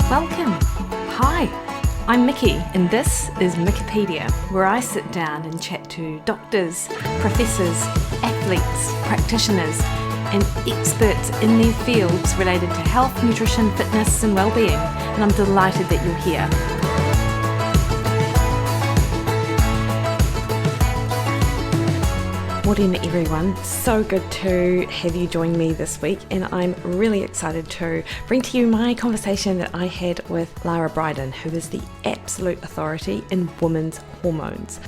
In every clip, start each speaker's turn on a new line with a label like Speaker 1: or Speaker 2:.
Speaker 1: Welcome. Hi, I'm Mikki, and this is Mikkipedia, where I sit down and chat to doctors, professors, athletes, practitioners, and experts in their fields related to health, nutrition, fitness, and well-being. And I'm delighted that you're here. Morning everyone, so good to have you join me this week, and I'm really excited to bring to you my conversation that I had with Lara Briden, who is the absolute authority in women's hormones.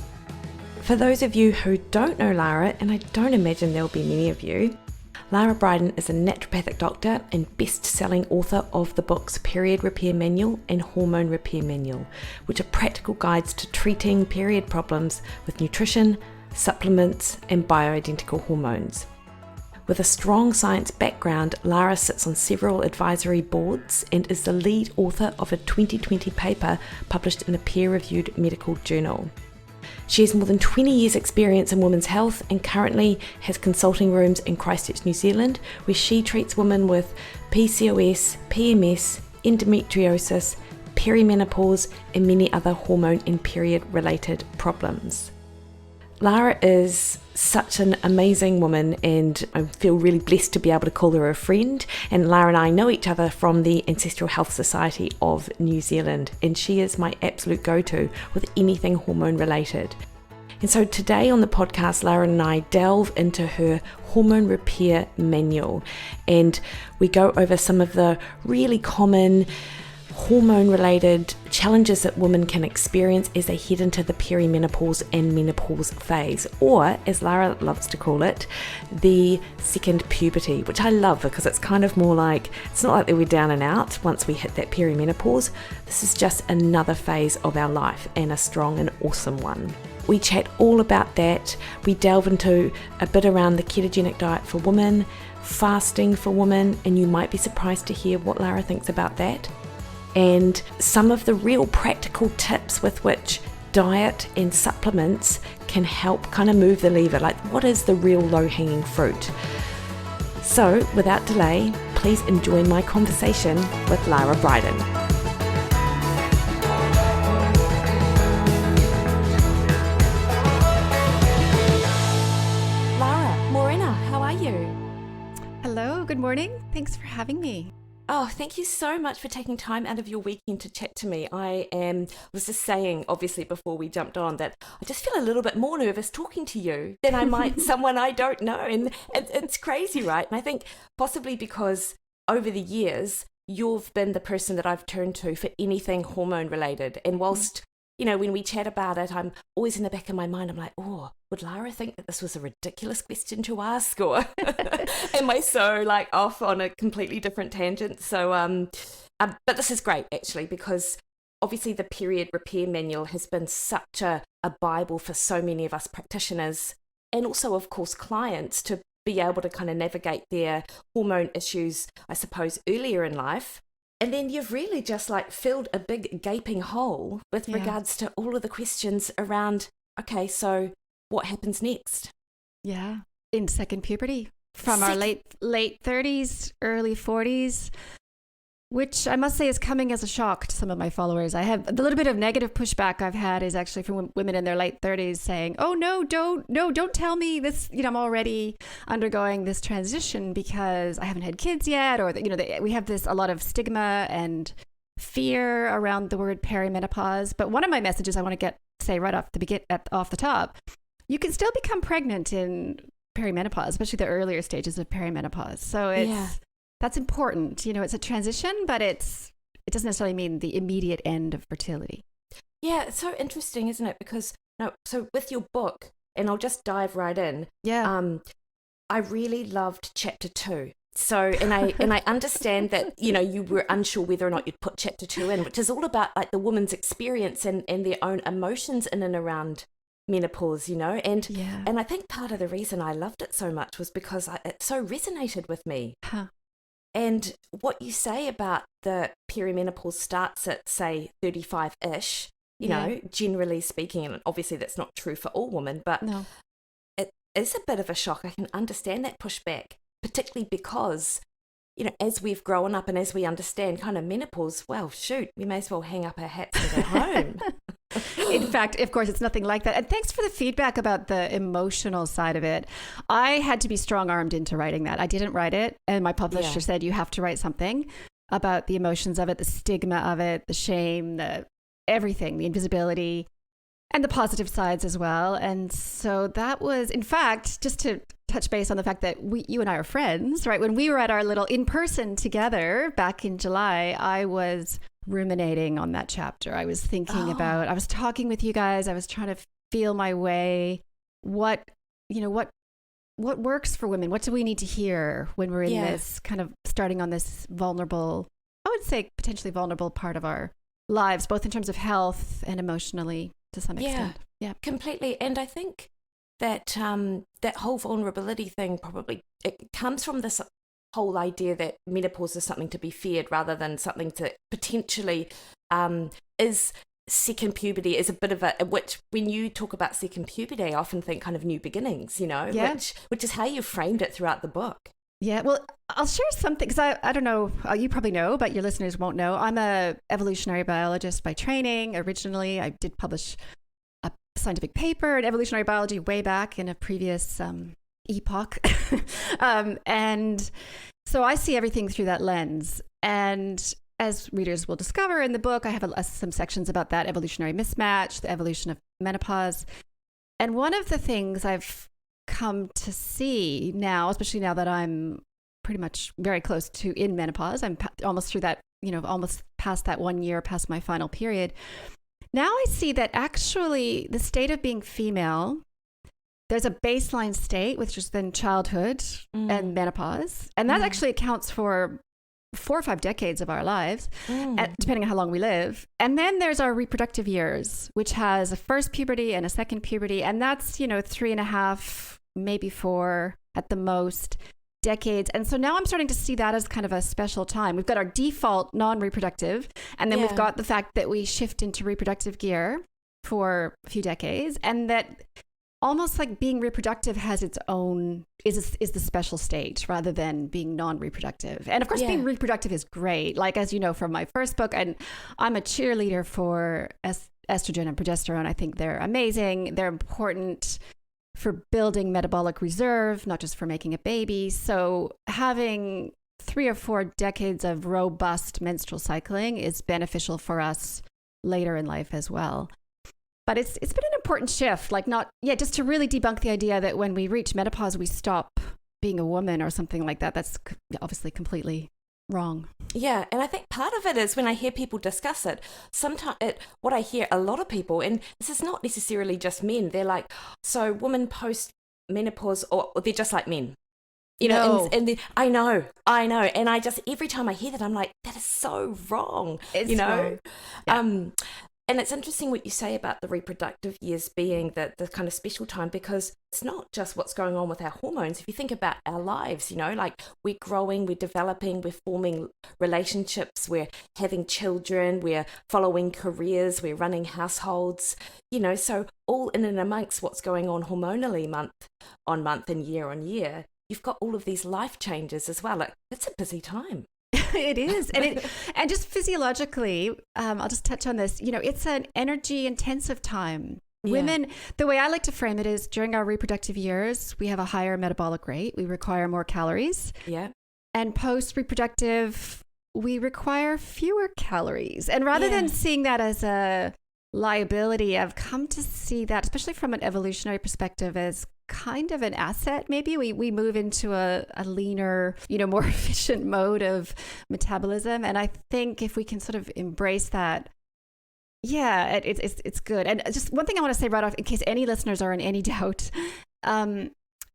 Speaker 1: For those of you who don't know Lara, and I don't imagine there'll be many of you, Lara Briden is a naturopathic doctor and best-selling author of the books Period Repair Manual and Hormone Repair Manual, which are practical guides to treating period problems with nutrition, supplements, and bioidentical hormones. With a strong science background, Lara sits on several advisory boards and is the lead author of a 2020 paper published in a peer-reviewed medical journal. She has more than 20 years' experience in women's health and currently has consulting rooms in Christchurch, New Zealand, where she treats women with PCOS, PMS, endometriosis, perimenopause, and many other hormone and period-related problems. Lara is such an amazing woman, and I feel really blessed to be able to call her a friend. And Lara and I know each other from the Ancestral Health Society of New Zealand, and she is my absolute go-to with anything hormone related. And so today on the podcast, Lara and I delve into her Hormone Repair Manual, and we go over some of the really common hormone-related challenges that women can experience as they head into the perimenopause and menopause phase, or as Lara loves to call it, the second puberty, which I love because it's kind of more like, it's not like that we're down and out once we hit that perimenopause. This is just another phase of our life, and a strong and awesome one. We chat all about that. We delve into a bit around the ketogenic diet for women, fasting for women, and you might be surprised to hear what Lara thinks about that, and some of the real practical tips with which diet and supplements can help kind of move the lever, like what is the real low-hanging fruit. So without delay, please enjoy my conversation with Lara Briden. Lara, Morena, how are you?
Speaker 2: Hello, good morning. Thanks for having me.
Speaker 1: Oh, thank you so much for taking time out of your weekend to chat to me. I was just saying, obviously, before we jumped on, that I just feel a little bit more nervous talking to you than I might someone I don't know. And it's crazy, right? And I think possibly because over the years, you've been the person that I've turned to for anything hormone related. And whilst, you know, when we chat about it, I'm always in the back of my mind, I'm like, oh, would Lara think that this was a ridiculous question to ask? Or am I so like off on a completely different tangent? So, but this is great actually, because obviously the Period Repair Manual has been such a Bible for so many of us practitioners, and also of course clients, to be able to kind of navigate their hormone issues, I suppose, earlier in life. And then you've really just like filled a big gaping hole with regards to all of the questions around, okay, so what happens next?
Speaker 2: Yeah, in second puberty, from our late 30s, early 40s, which I must say is coming as a shock to some of my followers. I have the little bit of negative pushback I've had is actually from women in their late 30s saying, oh no, don't tell me this, you know, I'm already undergoing this transition because I haven't had kids yet, or that, you know, we have a lot of stigma and fear around the word perimenopause. But one of my messages I want to say right off the top, you can still become pregnant in perimenopause, especially the earlier stages of perimenopause. So that's important. You know, it's a transition, but it doesn't necessarily mean the immediate end of fertility.
Speaker 1: Yeah, it's so interesting, isn't it? Because so with your book, and I'll just dive right in.
Speaker 2: Yeah.
Speaker 1: I really loved chapter 2. So, and I understand that, you know, you were unsure whether or not you'd put chapter 2 in, which is all about like the woman's experience and their own emotions in and around menopause, you know, and I think part of the reason I loved it so much was because it so resonated with me. And what you say about the perimenopause starts at, say, 35-ish, you know, generally speaking, and obviously that's not true for all women, but it is a bit of a shock. I can understand that pushback, particularly because as we've grown up and as we understand kind of menopause, well, shoot, we may as well hang up our hats and go home.
Speaker 2: In fact, of course, it's nothing like that. And thanks for the feedback about the emotional side of it. I had to be strong-armed into writing that. I didn't write it. And my publisher said, you have to write something about the emotions of it, the stigma of it, the shame, the everything, the invisibility, and the positive sides as well. And so that was, in fact, just to touch base on the fact that you and I are friends, right? When we were at our little in-person together back in July, I was ruminating on that chapter. I was thinking about, I was talking with you guys. I was trying to feel my way. What works for women? What do we need to hear when we're in this kind of starting on this vulnerable, I would say potentially vulnerable part of our lives, both in terms of health and emotionally to some extent. Yeah,
Speaker 1: completely. And I think that that whole vulnerability thing it comes from this whole idea that menopause is something to be feared rather than something to potentially is second puberty is a bit of which when you talk about second puberty, I often think kind of new beginnings, which is how you framed it throughout the book.
Speaker 2: Yeah, well, I'll share something because I don't know, you probably know, but your listeners won't know. I'm a evolutionary biologist by training. Originally, I did publish a scientific paper in evolutionary biology way back in a previous epoch. And so I see everything through that lens. And as readers will discover in the book, I have some sections about that evolutionary mismatch, the evolution of menopause. And one of the things I've come to see now, especially now that I'm pretty much very close to in menopause, I'm almost through that, almost past that 1 year, past my final period. Now I see that actually the state of being female, there's a baseline state, which is then childhood and menopause. And that actually accounts for 4 or 5 decades of our lives, depending on how long we live. And then there's our reproductive years, which has a first puberty and a second puberty. And that's, 3.5, maybe 4 at the most decades. And so now I'm starting to see that as kind of a special time. We've got our default non-reproductive, and then we've got the fact that we shift into reproductive gear for a few decades, and that almost like being reproductive has its own, is the special stage rather than being non-reproductive. And of course, being reproductive is great. Like, as you know, from my first book, and I'm a cheerleader for estrogen and progesterone. I think they're amazing. They're important for building metabolic reserve, not just for making a baby. So having 3 or 4 decades of robust menstrual cycling is beneficial for us later in life as well. But it's been an important shift, just to really debunk the idea that when we reach menopause, we stop being a woman or something like that. That's obviously completely wrong.
Speaker 1: Yeah, and I think part of it is when I hear people discuss it, sometimes what I hear a lot of people, and this is not necessarily just men, they're like, so women post-menopause, or they're just like men.
Speaker 2: No.
Speaker 1: I know. And I just, every time I hear that, I'm like, that is so wrong.
Speaker 2: It's wrong. Yeah.
Speaker 1: And it's interesting what you say about the reproductive years being the kind of special time, because it's not just what's going on with our hormones. If you think about our lives, like we're growing, we're developing, we're forming relationships, we're having children, we're following careers, we're running households, so all in and amongst what's going on hormonally month on month and year on year, you've got all of these life changes as well. It's a busy time.
Speaker 2: It is. And just physiologically, I'll just touch on this, it's an energy intensive time. Yeah. Women, the way I like to frame it is during our reproductive years, we have a higher metabolic rate. We require more calories.
Speaker 1: Yeah.
Speaker 2: And post-reproductive, we require fewer calories. And rather than seeing that as a liability, I've come to see that, especially from an evolutionary perspective, as kind of an asset. Maybe we move into a leaner, more efficient mode of metabolism. And I think if we can sort of embrace that, it's good. And just one thing I want to say right off, in case any listeners are in any doubt,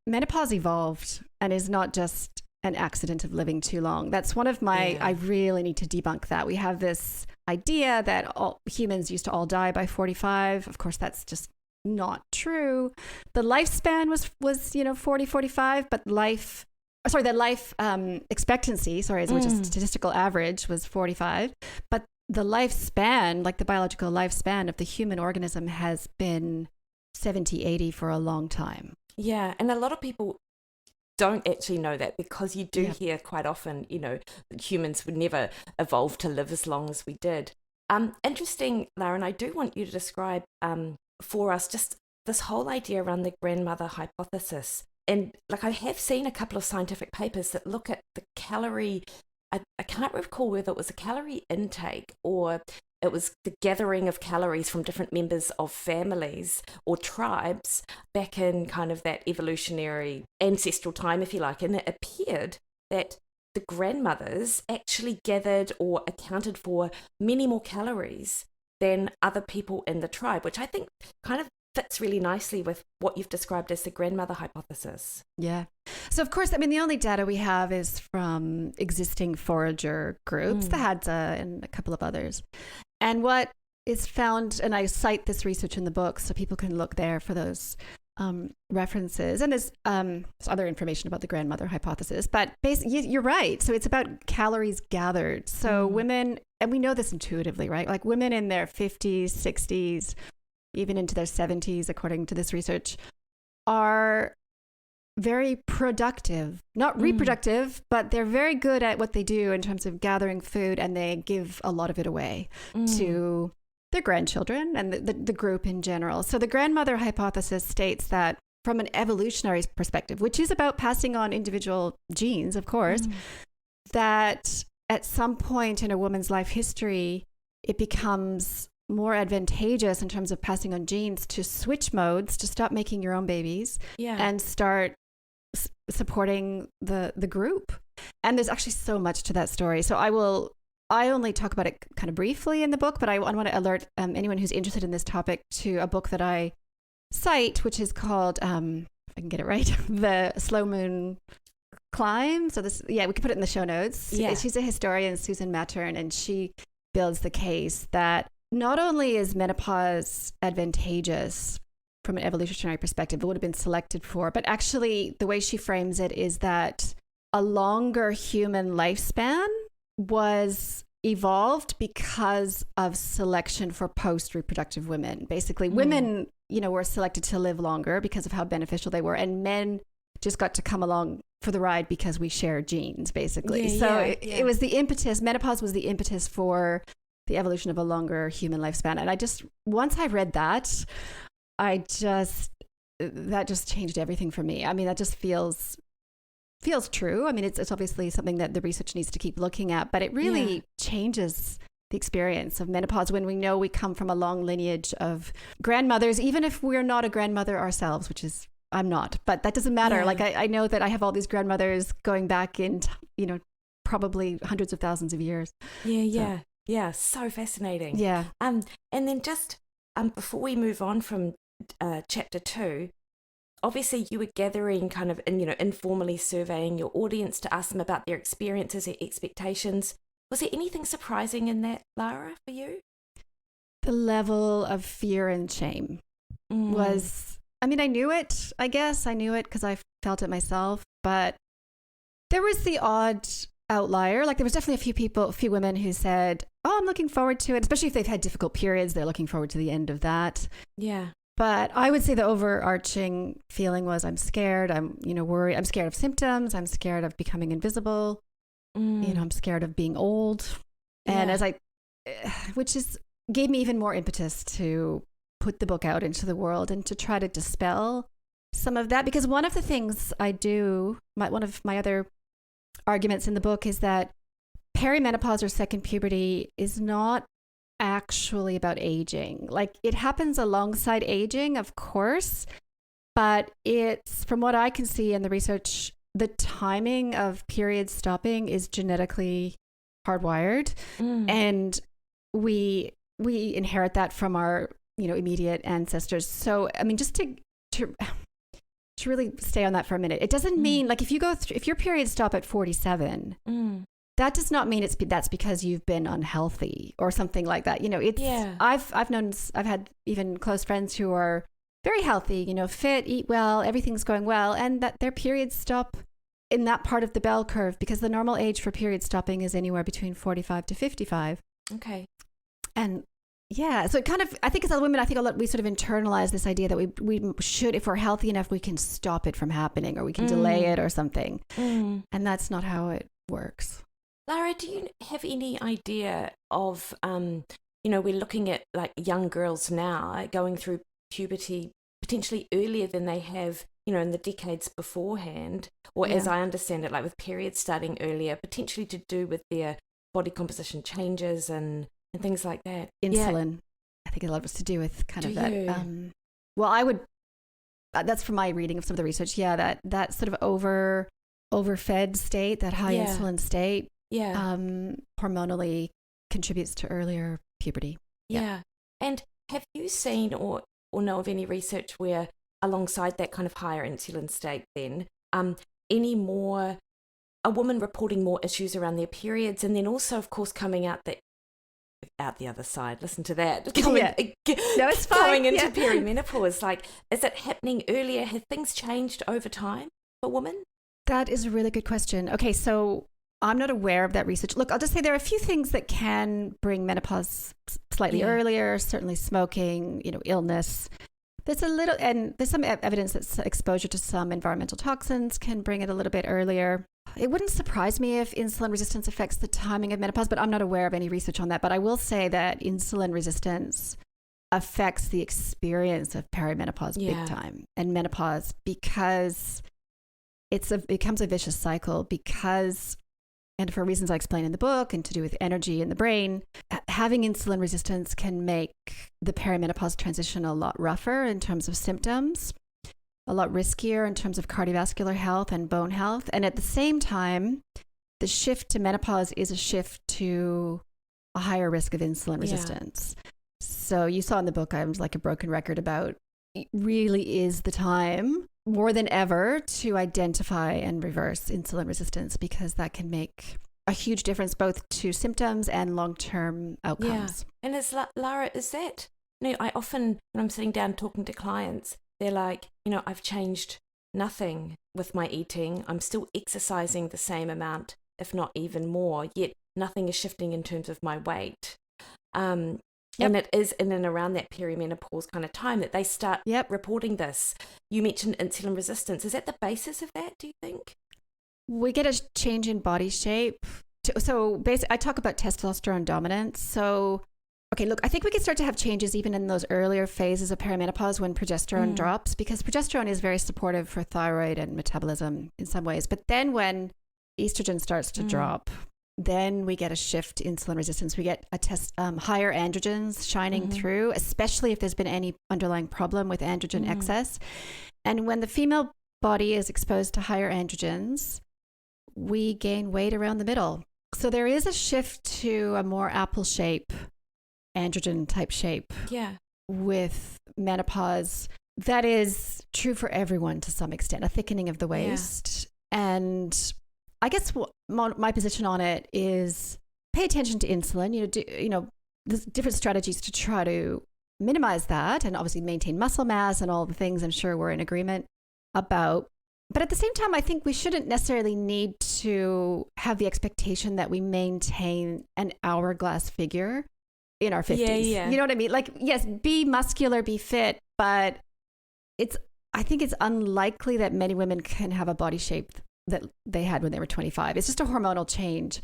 Speaker 2: menopause evolved and is not just an accident of living too long. That's one of my, I really need to debunk that. We have this idea that all humans used to all die by 45. Of course, that's just not true. The lifespan was 40, 45, but the life expectancy, which is statistical average, was 45. But the lifespan, like the biological lifespan of the human organism, has been 70, 80 for a long time.
Speaker 1: Yeah, and a lot of people don't actually know that, because you do
Speaker 2: Yeah.
Speaker 1: hear quite often, that humans would never evolve to live as long as we did. Interesting, Lara, and I do want you to describe for us just this whole idea around the grandmother hypothesis. And like, I have seen a couple of scientific papers that look at the calorie, I can't recall whether it was a calorie intake or it was the gathering of calories from different members of families or tribes back in kind of that evolutionary ancestral time, if you like. And it appeared that the grandmothers actually gathered or accounted for many more calories than other people in the tribe, which I think kind of fits really nicely with what you've described as the grandmother hypothesis.
Speaker 2: Yeah. So, of course, I mean, the only data we have is from existing forager groups, the Hadza and a couple of others. And what is found, and I cite this research in the book so people can look there for those references. And there's other information about the grandmother hypothesis. But basically, you're right. So it's about calories gathered. So women, and we know this intuitively, right? Like women in their 50s, 60s, even into their 70s, according to this research, are very productive, not reproductive, but they're very good at what they do in terms of gathering food, and they give a lot of it away to their grandchildren and the group in general. So the grandmother hypothesis states that from an evolutionary perspective, which is about passing on individual genes, of course, that at some point in a woman's life history, it becomes more advantageous in terms of passing on genes to switch modes, to stop making your own babies and start supporting the group. And there's actually so much to that story. So I only talk about it kind of briefly in the book, but I want to alert anyone who's interested in this topic to a book that I cite, which is called, if I can get it right, The Slow Moon Climb. So we can put it in the show notes. Yeah. She's a historian, Susan Mattern, and she builds the case that not only is menopause advantageous from an evolutionary perspective, it would have been selected for, but actually the way she frames it is that a longer human lifespan was evolved because of selection for post-reproductive women. Basically, women, were selected to live longer because of how beneficial they were, and men just got to come along for the ride because we share genes, basically. It was the impetus, menopause was the impetus for the evolution of a longer human lifespan. And once I read that, that just changed everything for me. I mean, that just feels true. I mean, it's obviously something that the research needs to keep looking at, but it really changes the experience of menopause when we know we come from a long lineage of grandmothers, even if we're not a grandmother ourselves, which is, I'm not, but that doesn't matter. Like I know that I have all these grandmothers going back in, probably hundreds of thousands of years.
Speaker 1: Yeah, so fascinating.
Speaker 2: Yeah.
Speaker 1: And then just before we move on from chapter 2, obviously you were gathering kind of, informally surveying your audience to ask them about their experiences, their expectations. Was there anything surprising in that, Lara, for you?
Speaker 2: The level of fear and shame was, I mean, I knew it, I guess. I knew it because I felt it myself, but there was the odd outlier. Like there was definitely a few women who said, oh, I'm looking forward to it, especially if they've had difficult periods. They're looking forward to the end of that. Yeah. But I would say the overarching feeling was I'm scared. I'm, worried. I'm scared of symptoms. I'm scared of becoming invisible. I'm scared of being old. And which gave me even more impetus to put the book out into the world and to try to dispel some of that. Because one of the things I do, one of my other arguments in the book is that perimenopause or second puberty is not actually about aging. Like it happens alongside aging, of course, but it's, from what I can see in the research, the timing of period stopping is genetically hardwired, and we inherit that from our immediate ancestors. So I mean, just to really stay on that for a minute, it doesn't mean like if your periods stop at 47, that does not mean that's because you've been unhealthy or something like that. I've had even close friends who are very healthy, fit, eat well, everything's going well, and that their periods stop in that part of the bell curve because the normal age for period stopping is anywhere between 45 to 55.
Speaker 1: Okay.
Speaker 2: And Yeah. So it kind of, I think as a women, I think a lot, we sort of internalize this idea that we should, if we're healthy enough, we can stop it from happening or we can delay it or something. And that's not how it works.
Speaker 1: Lara, do you have any idea of, we're looking at like young girls now going through puberty potentially earlier than they have, in the decades beforehand, or as I understand it, like with periods starting earlier, potentially to do with their body composition changes and things like that.
Speaker 2: Insulin. Yeah. I think a lot of it's to do with kind of that. Well, I would, that's from my reading of some of the research. Yeah, that sort of overfed state, that high insulin state, hormonally contributes to earlier puberty.
Speaker 1: Yeah. And have you seen or know of any research where alongside that kind of higher insulin state then, any more, a woman reporting more issues around their periods, and then also, of course, coming out the other side, listen to that,
Speaker 2: no, it's fine.
Speaker 1: Going into perimenopause, like, is it happening earlier? Have things changed over time for women?
Speaker 2: That is a really good question. Okay, so I'm not aware of that research. Look, I'll just say there are a few things that can bring menopause slightly earlier, certainly smoking, illness. There's some evidence that exposure to some environmental toxins can bring it a little bit earlier. It wouldn't surprise me if insulin resistance affects the timing of menopause, but I'm not aware of any research on that. But I will say that insulin resistance affects the experience of perimenopause big time and menopause, because it becomes a vicious cycle because, and for reasons I explain in the book and to do with energy in the brain, having insulin resistance can make the perimenopause transition a lot rougher in terms of symptoms, a lot riskier in terms of cardiovascular health and bone health. And at the same time, the shift to menopause is a shift to a higher risk of insulin resistance. So you saw in the book, I was like a broken record about it really is the time more than ever to identify and reverse insulin resistance, because that can make a huge difference both to symptoms and long-term outcomes.
Speaker 1: Yeah. And Lara, is that, I often, when I'm sitting down talking to clients, they're like, I've changed nothing with my eating. I'm still exercising the same amount, if not even more, yet nothing is shifting in terms of my weight. And it is in and around that perimenopause kind of time that they start reporting this. You mentioned insulin resistance. Is that the basis of that, do you think?
Speaker 2: We get a change in body shape. So basically, I talk about testosterone dominance. So, okay, look, I think we can start to have changes even in those earlier phases of perimenopause when progesterone drops, because progesterone is very supportive for thyroid and metabolism in some ways. But then when estrogen starts to drop, then we get a shift in insulin resistance. We get higher androgens shining through, especially if there's been any underlying problem with androgen excess. And when the female body is exposed to higher androgens, we gain weight around the middle. So there is a shift to a more apple shape, androgen type shape with menopause. That is true for everyone to some extent, a thickening of the waist. And I guess my position on it is pay attention to insulin, there's different strategies to try to minimize that and obviously maintain muscle mass and all the things I'm sure we're in agreement about. But at the same time, I think we shouldn't necessarily need to have the expectation that we maintain an hourglass figure in our 50s. You know what I mean? Like, yes, be muscular, be fit, but I think it's unlikely that many women can have a body shape that they had when they were 25. It's just a hormonal change.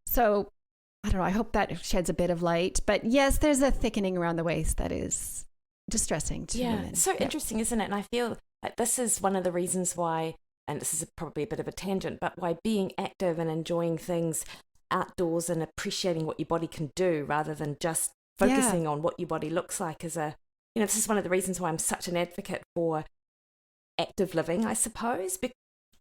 Speaker 2: So I don't know, I hope that sheds a bit of light. But yes, there's a thickening around the waist that is distressing to women.
Speaker 1: So interesting, isn't it? And I feel like this is one of the reasons why, and this is probably a bit of a tangent, but why being active and enjoying things outdoors and appreciating what your body can do rather than just focusing on what your body looks like is this is one of the reasons why I'm such an advocate for active living, I suppose.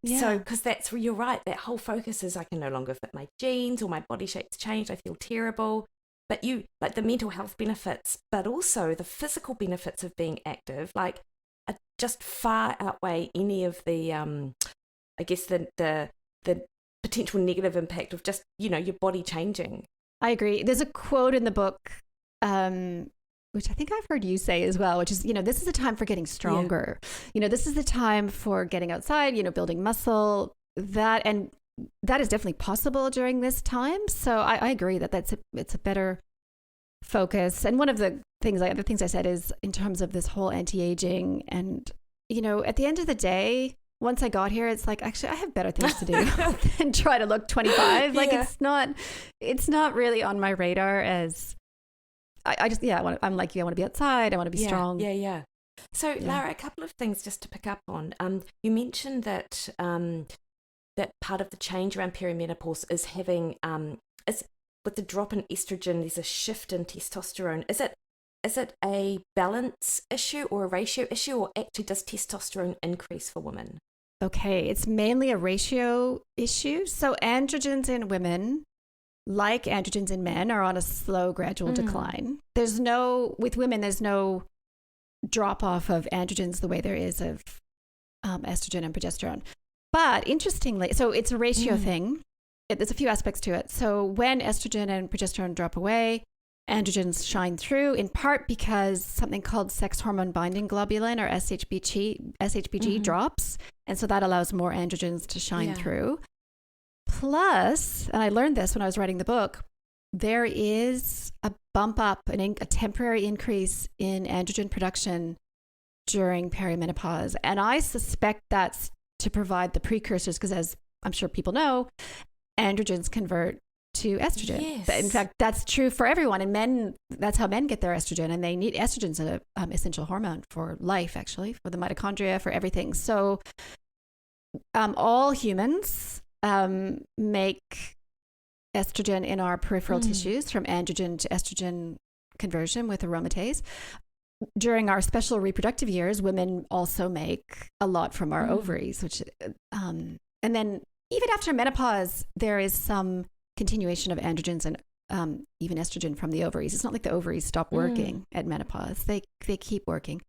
Speaker 1: So, because that's where you're right, that whole focus is I can no longer fit my jeans or my body shape's changed, I feel terrible. But you, like the mental health benefits, but also the physical benefits of being active, like just far outweigh any of the, I guess the potential negative impact of just, your body changing.
Speaker 2: I agree. There's a quote in the book, which I think I've heard you say as well, which is, this is a time for getting stronger. This is the time for getting outside, building muscle, and that is definitely possible during this time. So I agree that it's a better focus. And one of the other things I said is in terms of this whole anti-aging. And, at the end of the day, once I got here, it's like, actually, I have better things to do than try to look 25. Like it's not really on my radar as I'm like you. I want to be outside. I want to be strong.
Speaker 1: Yeah. So Lara, a couple of things just to pick up on. You mentioned that that part of the change around perimenopause is having is with the drop in estrogen, there's a shift in testosterone. Is it a balance issue or a ratio issue, or actually does testosterone increase for women?
Speaker 2: Okay, it's mainly a ratio issue. So androgens in women, like androgens in men, are on a slow, gradual decline. With women, there's no drop off of androgens the way there is of estrogen and progesterone. But interestingly, so it's a ratio thing. There's a few aspects to it. So when estrogen and progesterone drop away, androgens shine through, in part because something called sex hormone binding globulin, or SHBG drops. And so that allows more androgens to shine through. Plus, and I learned this when I was writing the book, there is a bump up, a temporary increase in androgen production during perimenopause. And I suspect that's to provide the precursors, because as I'm sure people know, androgens convert to estrogen.
Speaker 1: Yes.
Speaker 2: In fact, that's true for everyone. And men, that's how men get their estrogen. And they need estrogen's an essential hormone for life, actually, for the mitochondria, for everything. So all humans make estrogen in our peripheral tissues from androgen to estrogen conversion with aromatase. During our special reproductive years, women also make a lot from our ovaries, which, and then even after menopause, there is some continuation of androgens and even estrogen from the ovaries. It's not like the ovaries stop working at menopause. They keep working.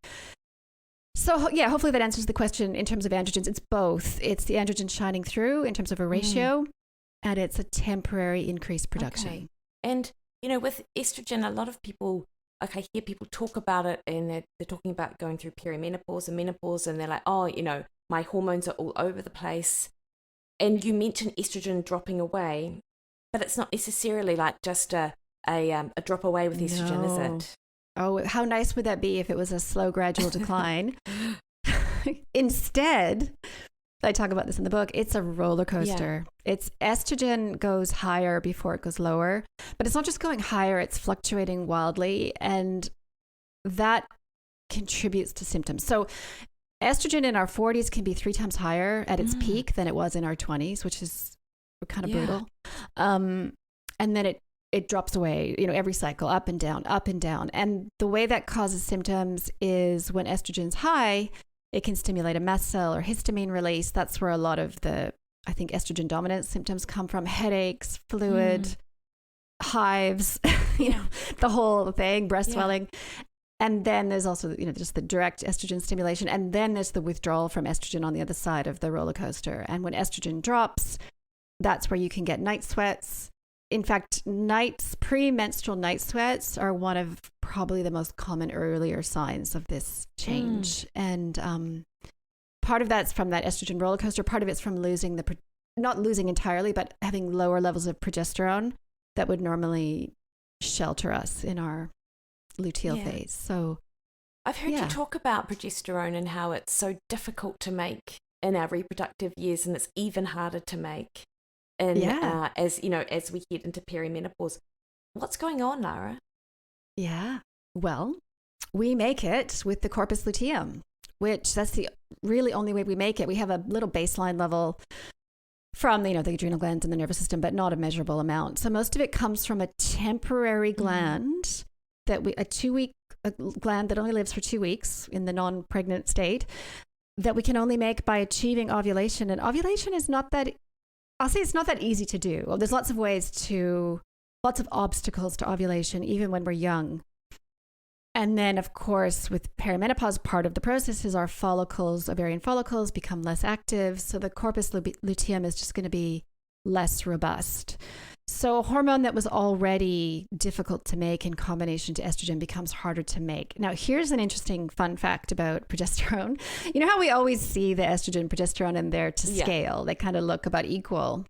Speaker 2: So yeah, hopefully that answers the question in terms of androgens. It's both. It's the androgen shining through in terms of a ratio, and it's a temporary increased production.
Speaker 1: Okay. And, with estrogen, a lot of people, I hear people talk about it, and they're talking about going through perimenopause and menopause, and they're like, oh, my hormones are all over the place. And you mentioned estrogen dropping away, but it's not necessarily like just a drop away with estrogen, is it?
Speaker 2: Oh, how nice would that be if it was a slow, gradual decline? Instead, I talk about this in the book, it's a roller coaster. It's estrogen goes higher before it goes lower, but it's not just going higher, it's fluctuating wildly, and that contributes to symptoms. So estrogen in our 40s can be 3 times higher at its peak than it was in our 20s, which is kind of brutal. And then it drops away, every cycle, up and down, up and down. And the way that causes symptoms is when estrogen's high, it can stimulate a mast cell or histamine release. That's where a lot of the, I think, estrogen dominant symptoms come from: headaches, fluid, hives, the whole thing, breast swelling. And then there's also, just the direct estrogen stimulation. And then there's the withdrawal from estrogen on the other side of the roller coaster. And when estrogen drops, that's where you can get night sweats. In fact, premenstrual night sweats are one of probably the most common earlier signs of this change. And part of that's from that estrogen roller coaster. Part of it's from not losing entirely, but having lower levels of progesterone that would normally shelter us in our luteal phase. So
Speaker 1: I've heard you talk about progesterone and how it's so difficult to make in our reproductive years, and it's even harder to make as we head into perimenopause. What's going on, Lara?
Speaker 2: Yeah. Well, we make it with the corpus luteum, which that's the really only way we make it. We have a little baseline level from the adrenal glands and the nervous system, but not a measurable amount. So most of it comes from a temporary gland a 2-week gland that only lives for 2 weeks in the non-pregnant state, that we can only make by achieving ovulation. And ovulation is not that, I'll say it's not that easy to do. Well, there's lots of obstacles to ovulation, even when we're young. And then, of course, with perimenopause, part of the process is our ovarian follicles become less active. So the corpus luteum is just going to be less robust. So a hormone that was already difficult to make in combination to estrogen becomes harder to make. Now, here's an interesting fun fact about progesterone. You know how we always see the estrogen and progesterone in there to scale? They kind of look about equal.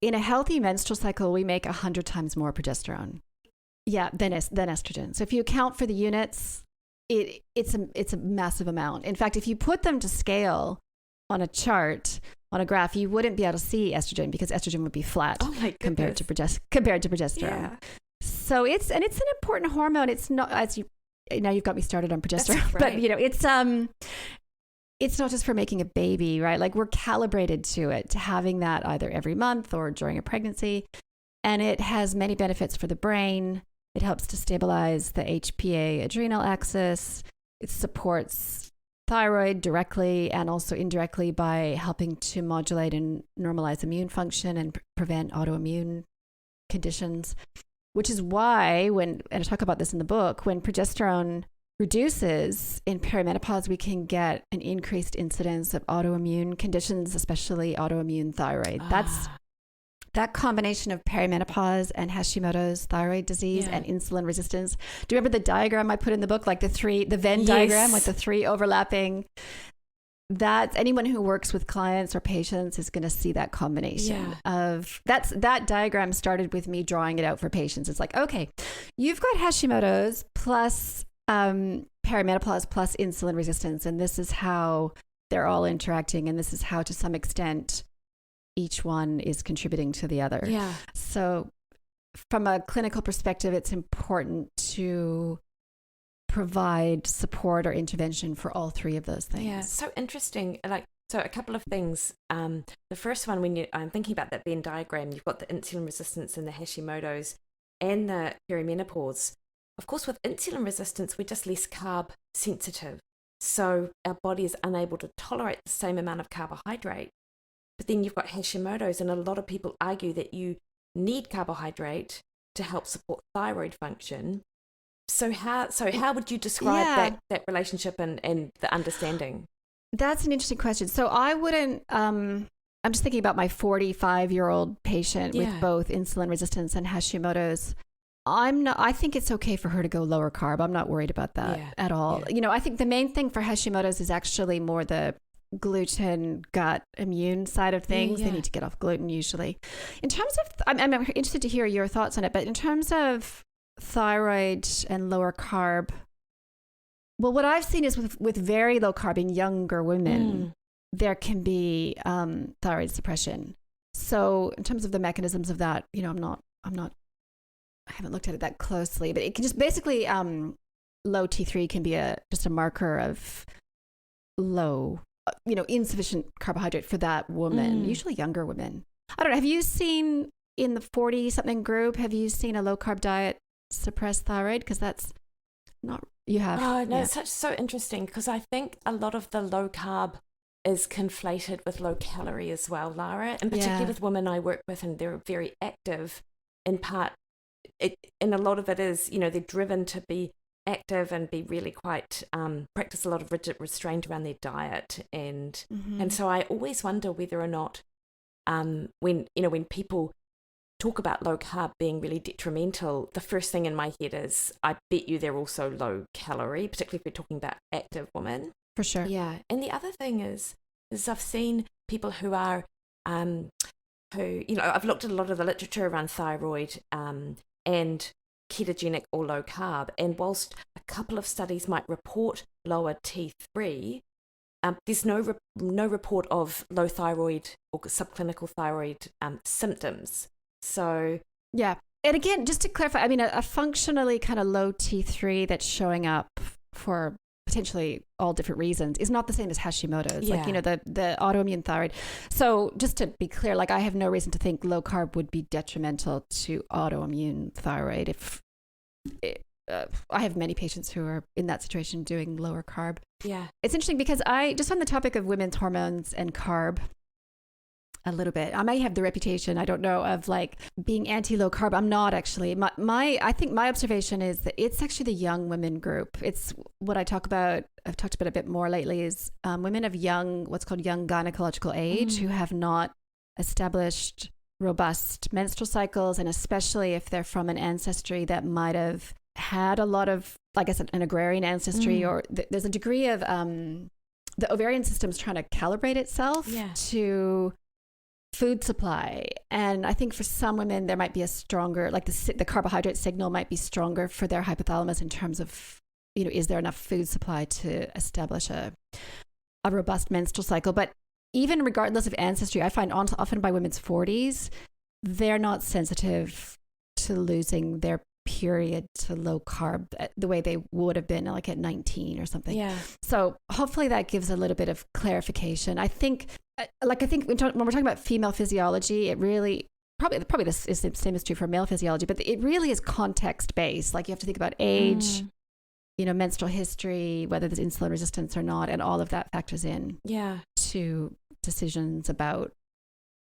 Speaker 2: In a healthy menstrual cycle, we make 100 times more progesterone. Yeah, than estrogen. So if you account for the units, it's a massive amount. In fact, if you put them to scale on a chart, on a graph, you wouldn't be able to see estrogen because estrogen would be flat compared to progesterone. Yeah. So it's an important hormone. It's not, now you've got me started on progesterone, but it's not just for making a baby, right? Like we're calibrated to it, to having that either every month or during a pregnancy. And it has many benefits for the brain. It helps to stabilize the HPA adrenal axis. It supports thyroid directly and also indirectly by helping to modulate and normalize immune function and prevent autoimmune conditions, which is why and I talk about this in the book, when progesterone reduces in perimenopause, we can get an increased incidence of autoimmune conditions, especially autoimmune thyroid. That combination of perimenopause and Hashimoto's thyroid disease and insulin resistance. Do you remember the diagram I put in the book, like the Venn diagram with the 3 overlapping? That anyone who works with clients or patients is going to see that combination of that diagram started with me drawing it out for patients. It's like, okay, you've got Hashimoto's plus perimenopause plus insulin resistance, and this is how they're all interacting, and this is how, to some extent, each one is contributing to the other. Yeah. So from a clinical perspective, it's important to provide support or intervention for all 3 of those things.
Speaker 1: Yeah, so interesting. So a couple of things. The first one, when I'm thinking about that Venn diagram, you've got the insulin resistance and the Hashimoto's and the perimenopause. Of course, with insulin resistance, we're just less carb sensitive. So our body is unable to tolerate the same amount of carbohydrate. But then you've got Hashimoto's, and a lot of people argue that you need carbohydrate to help support thyroid function. So how would you describe that relationship and the understanding?
Speaker 2: That's an interesting question. So I wouldn't, I'm just thinking about my 45-year-old patient with both insulin resistance and Hashimoto's. I think it's okay for her to go lower carb. I'm not worried about that at all. Yeah. I think the main thing for Hashimoto's is actually more the gluten, gut, immune side of things. They need to get off gluten usually. In terms of, I'm interested to hear your thoughts on it, but in terms of thyroid and lower carb, well, what I've seen is with very low carb in younger women, there can be thyroid suppression. So in terms of the mechanisms of that, I haven't looked at it that closely, but it can just basically, low T3 can be just a marker of low, insufficient carbohydrate for that woman, usually younger women. I don't know. Have you seen in the 40-something group, have you seen a low carb diet suppress thyroid? Because that's not, you have.
Speaker 1: Oh, no, it's so interesting because I think a lot of the low carb is conflated with low calorie as well, Lara, and particularly with women I work with, and they're very active in part. And a lot of it is, they're driven to be active and be really quite practice a lot of rigid restraint around their diet, and so I always wonder whether or not when people talk about low carb being really detrimental, the first thing in my head is I bet you they're also low calorie, particularly if we're talking about active women.
Speaker 2: For sure.
Speaker 1: Yeah. And the other thing is I've seen people who are I've looked at a lot of the literature around thyroid and ketogenic or low carb, and whilst a couple of studies might report lower T3, there's no report of low thyroid or subclinical thyroid symptoms. So
Speaker 2: and again, just to clarify, a functionally kind of low T3 that's showing up for potentially all different reasons is not the same as Hashimoto's, like the autoimmune thyroid. So just to be clear, I have no reason to think low carb would be detrimental to autoimmune thyroid. I have many patients who are in that situation doing lower carb. Yeah, it's interesting because I just on the topic of women's hormones and carb. A little bit. I may have the reputation, I don't know, of being anti-low carb. I'm not actually. I think my observation is that it's actually the young women group. It's what I've talked about a bit more lately is women of what's called young gynecological age who have not established robust menstrual cycles, and especially if they're from an ancestry that might have had a lot of, like I said, an agrarian ancestry, or there's a degree of the ovarian system's trying to calibrate itself to food supply. And I think for some women, there might be a stronger, like the carbohydrate signal might be stronger for their hypothalamus in terms of, is there enough food supply to establish a robust menstrual cycle? But even regardless of ancestry, I find often by women's 40s, they're not sensitive to losing their period to low carb the way they would have been like at 19 or something. Yeah. So hopefully that gives a little bit of clarification. I think when we're talking about female physiology, it really probably this is the same as true for male physiology, but it really is context based. Like you have to think about age, menstrual history, whether there's insulin resistance or not, and all of that factors in to decisions about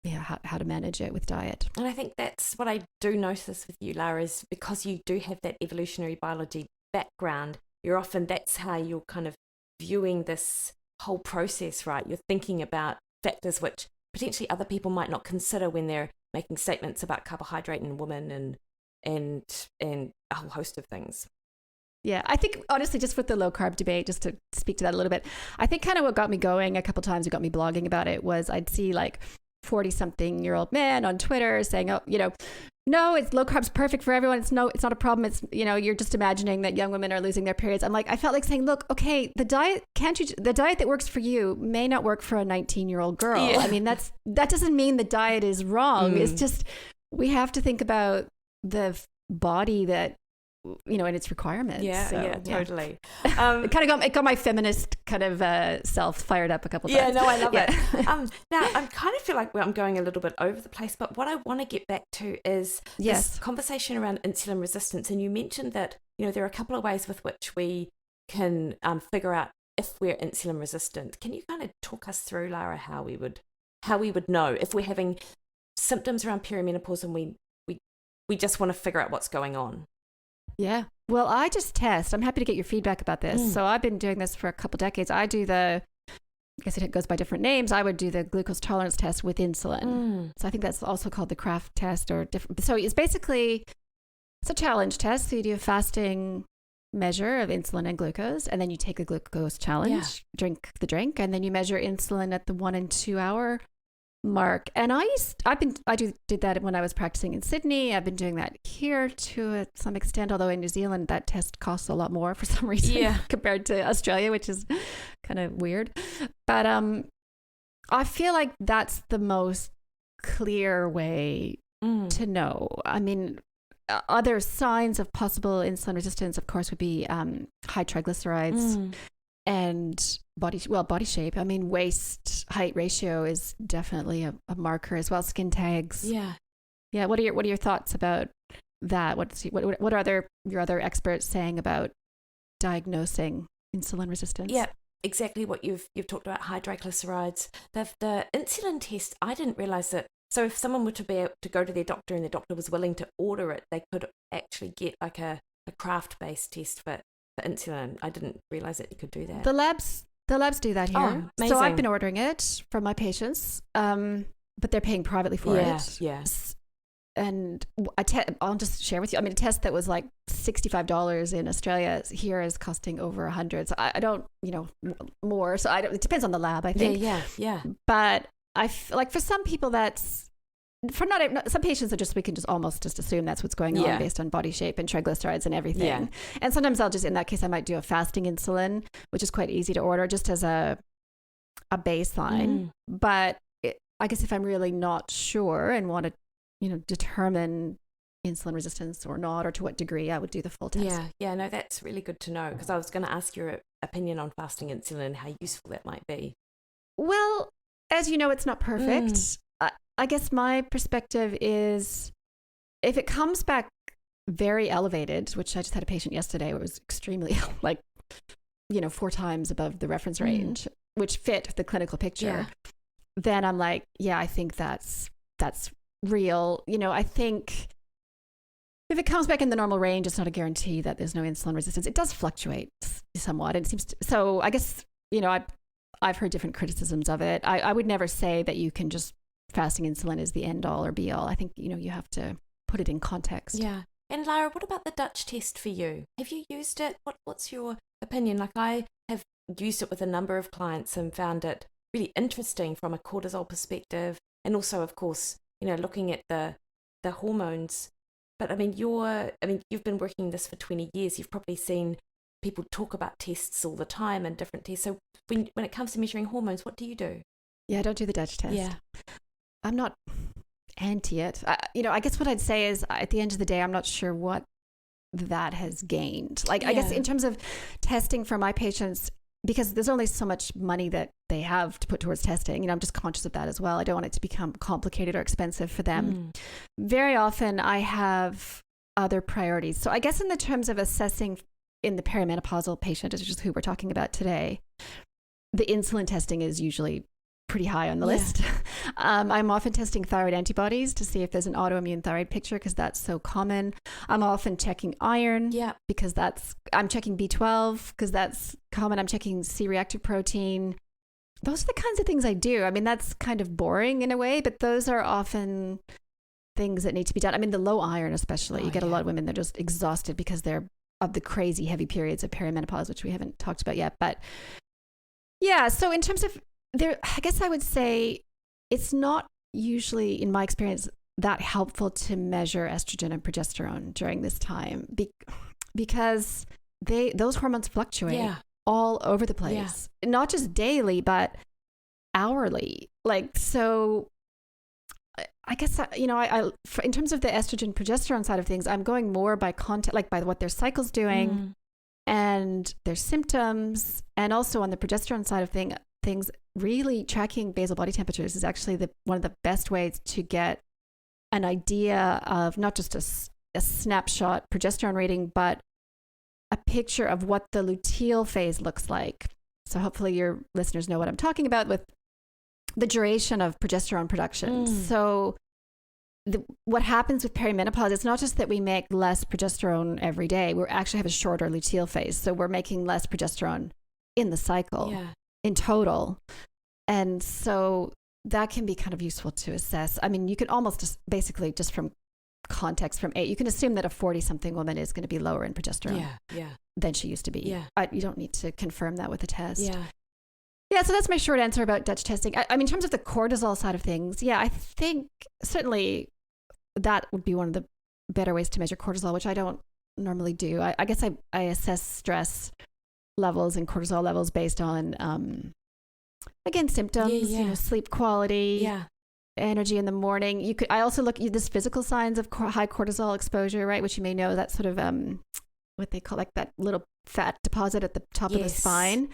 Speaker 2: how to manage it with diet.
Speaker 1: And I think that's what I do notice with you, Lara, is because you do have that evolutionary biology background, that's how you're kind of viewing this whole process, right? You're thinking about factors which potentially other people might not consider when they're making statements about carbohydrate in women and a whole host of things.
Speaker 2: Yeah, I think honestly, just with the low carb debate, just to speak to that a little bit, I think kind of what got me going a couple times, what got me blogging about it was I'd see like 40-something-year-old man on Twitter saying, no, it's low carb's perfect for everyone. It's not a problem. It's, you're just imagining that young women are losing their periods. I felt like saying, look, okay, the diet that works for you may not work for a 19-year-old girl. Yeah. I mean, that doesn't mean the diet is wrong. It's just, we have to think about the body that, and its requirements.
Speaker 1: Yeah, totally.
Speaker 2: It got my feminist kind of self fired up a couple times.
Speaker 1: Yeah, no, I love it. Now, I kind of feel like I'm going a little bit over the place, but what I want to get back to is this conversation around insulin resistance. And you mentioned that, there are a couple of ways with which we can figure out if we're insulin resistant. Can you kind of talk us through, Lara, how we would know if we're having symptoms around perimenopause and we just want to figure out what's going on?
Speaker 2: Yeah. Well, I just test. I'm happy to get your feedback about this. So I've been doing this for a couple decades. I guess it goes by different names. I would do the glucose tolerance test with insulin. So I think that's also called the Kraft test or different. So it's a challenge test. So you do a fasting measure of insulin and glucose, and then you take a glucose challenge, drink the drink, and then you measure insulin at the 1 and 2 hour mark. And I did that when I was practicing in Sydney. I've been doing that here to some extent, although in New Zealand that test costs a lot more for some reason compared to Australia, which is kind of weird. But I feel like that's the most clear way to know. I mean, other signs of possible insulin resistance, of course, would be high triglycerides and body shape. I mean, waist height ratio is definitely a marker as well. Skin tags. Yeah. What are your thoughts about that? What are your other experts saying about diagnosing insulin resistance?
Speaker 1: Yeah, exactly what you've talked about. High triglycerides. The insulin test. I didn't realize that. So if someone were to be able to go to their doctor and their doctor was willing to order it, they could actually get like a Kraft-based test for insulin. I didn't realize that you could do that.
Speaker 2: The labs do that here.
Speaker 1: Oh, amazing.
Speaker 2: So I've been ordering it from my patients, but they're paying privately for it.
Speaker 1: Yeah.
Speaker 2: And I'll just share with you. I mean, a test that was like $65 in Australia here is costing over $100. So I don't, more. So it depends on the lab, I think.
Speaker 1: Yeah.
Speaker 2: But like for some people some patients we can just almost assume that's what's going on based on body shape and triglycerides and everything. Yeah. And sometimes in that case, I might do a fasting insulin, which is quite easy to order just as a baseline. But I guess if I'm really not sure and want to, determine insulin resistance or not, or to what degree, I would do the full test.
Speaker 1: Yeah, no, that's really good to know, because I was going to ask your opinion on fasting insulin and how useful that might be.
Speaker 2: Well, as you know, it's not perfect. I guess my perspective is if it comes back very elevated, which I just had a patient yesterday where it was extremely 4 times above the reference range, which fit the clinical picture, then I'm like, I think that's real. I think if it comes back in the normal range, it's not a guarantee that there's no insulin resistance. It does fluctuate somewhat. And it seems so I guess, I've heard different criticisms of it. I would never say that you can just fasting insulin is the end all or be all. I think, you have to put it in context.
Speaker 1: Yeah. And Lara, what about the Dutch test for you? Have you used it? What's your opinion? Like, I have used it with a number of clients and found it really interesting from a cortisol perspective and also, of course, looking at the hormones. But I mean, you've been working this for 20 years. You've probably seen people talk about tests all the time and different tests. So when it comes to measuring hormones, what do you do?
Speaker 2: Yeah, I don't do the Dutch test.
Speaker 1: Yeah.
Speaker 2: I'm not anti it. I guess what I'd say is, at the end of the day, I'm not sure what that has gained. Like, I guess in terms of testing for my patients, because there's only so much money that they have to put towards testing. I'm just conscious of that as well. I don't want it to become complicated or expensive for them. Very often I have other priorities. So I guess in the terms of assessing in the perimenopausal patient, which is who we're talking about today, the insulin testing is usually pretty high on the list. I'm often testing thyroid antibodies to see if there's an autoimmune thyroid picture, because that's so common. I'm often checking iron because I'm checking B12 because that's common. I'm checking C-reactive protein. Those are the kinds of things I do. I mean, that's kind of boring in a way, but those are often things that need to be done. I mean, the low iron especially, you get a lot of women, they're just exhausted because they're of the crazy heavy periods of perimenopause, which we haven't talked about yet. But yeah, so in terms of I guess I would say it's not usually, in my experience, that helpful to measure estrogen and progesterone during this time because those hormones fluctuate all over the place, not just daily, but hourly. Like, so I guess, in terms of the estrogen progesterone side of things, I'm going more by content, like by what their cycle's doing and their symptoms. And also on the progesterone side of things, really tracking basal body temperatures is actually one of the best ways to get an idea of not just a snapshot progesterone reading, but a picture of what the luteal phase looks like. So hopefully your listeners know what I'm talking about with the duration of progesterone production. So what happens with perimenopause, it's not just that we make less progesterone every day. We actually have a shorter luteal phase. So we're making less progesterone in the cycle in total. And so that can be kind of useful to assess. I mean, you can almost just from context from you can assume that a 40-something woman is going to be lower in progesterone than she used to be. You don't need to confirm that with a test. Yeah, so that's my short answer about Dutch testing. I mean, in terms of the cortisol side of things, I think certainly that would be one of the better ways to measure cortisol, which I don't normally do. I guess I assess stress levels and cortisol levels based on, again, symptoms, sleep quality, energy in the morning. I also look at this physical signs of high cortisol exposure, right? Which you may know, that's sort of what they call like that little fat deposit at the top of the spine.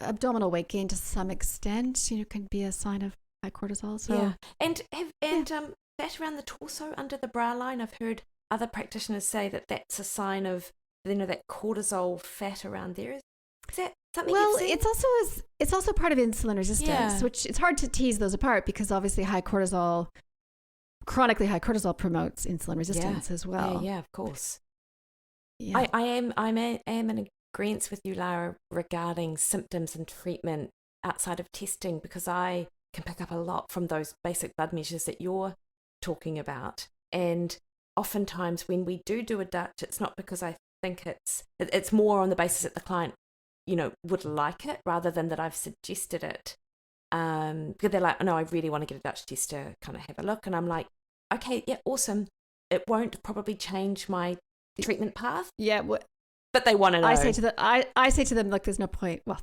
Speaker 2: Abdominal weight gain to some extent, can be a sign of high cortisol. So
Speaker 1: and fat around the torso under the bra line. I've heard other practitioners say that that's a sign of that cortisol fat around there. Is that something?
Speaker 2: Well, it's also part of insulin resistance, which it's hard to tease those apart because obviously chronically high cortisol promotes insulin resistance as well.
Speaker 1: Yeah, of course. Yeah. I am in agreement with you, Lara, regarding symptoms and treatment outside of testing, because I can pick up a lot from those basic blood measures that you're talking about. And oftentimes when we do a Dutch, it's not because I think it's more on the basis that the client, would like it rather than that I've suggested it. Because they're like, no, I really want to get a Dutch test to kind of have a look. And I'm like, okay, yeah, awesome. It won't probably change my treatment path.
Speaker 2: Yeah.
Speaker 1: But they want to know.
Speaker 2: I say to them, look, there's no point. Well,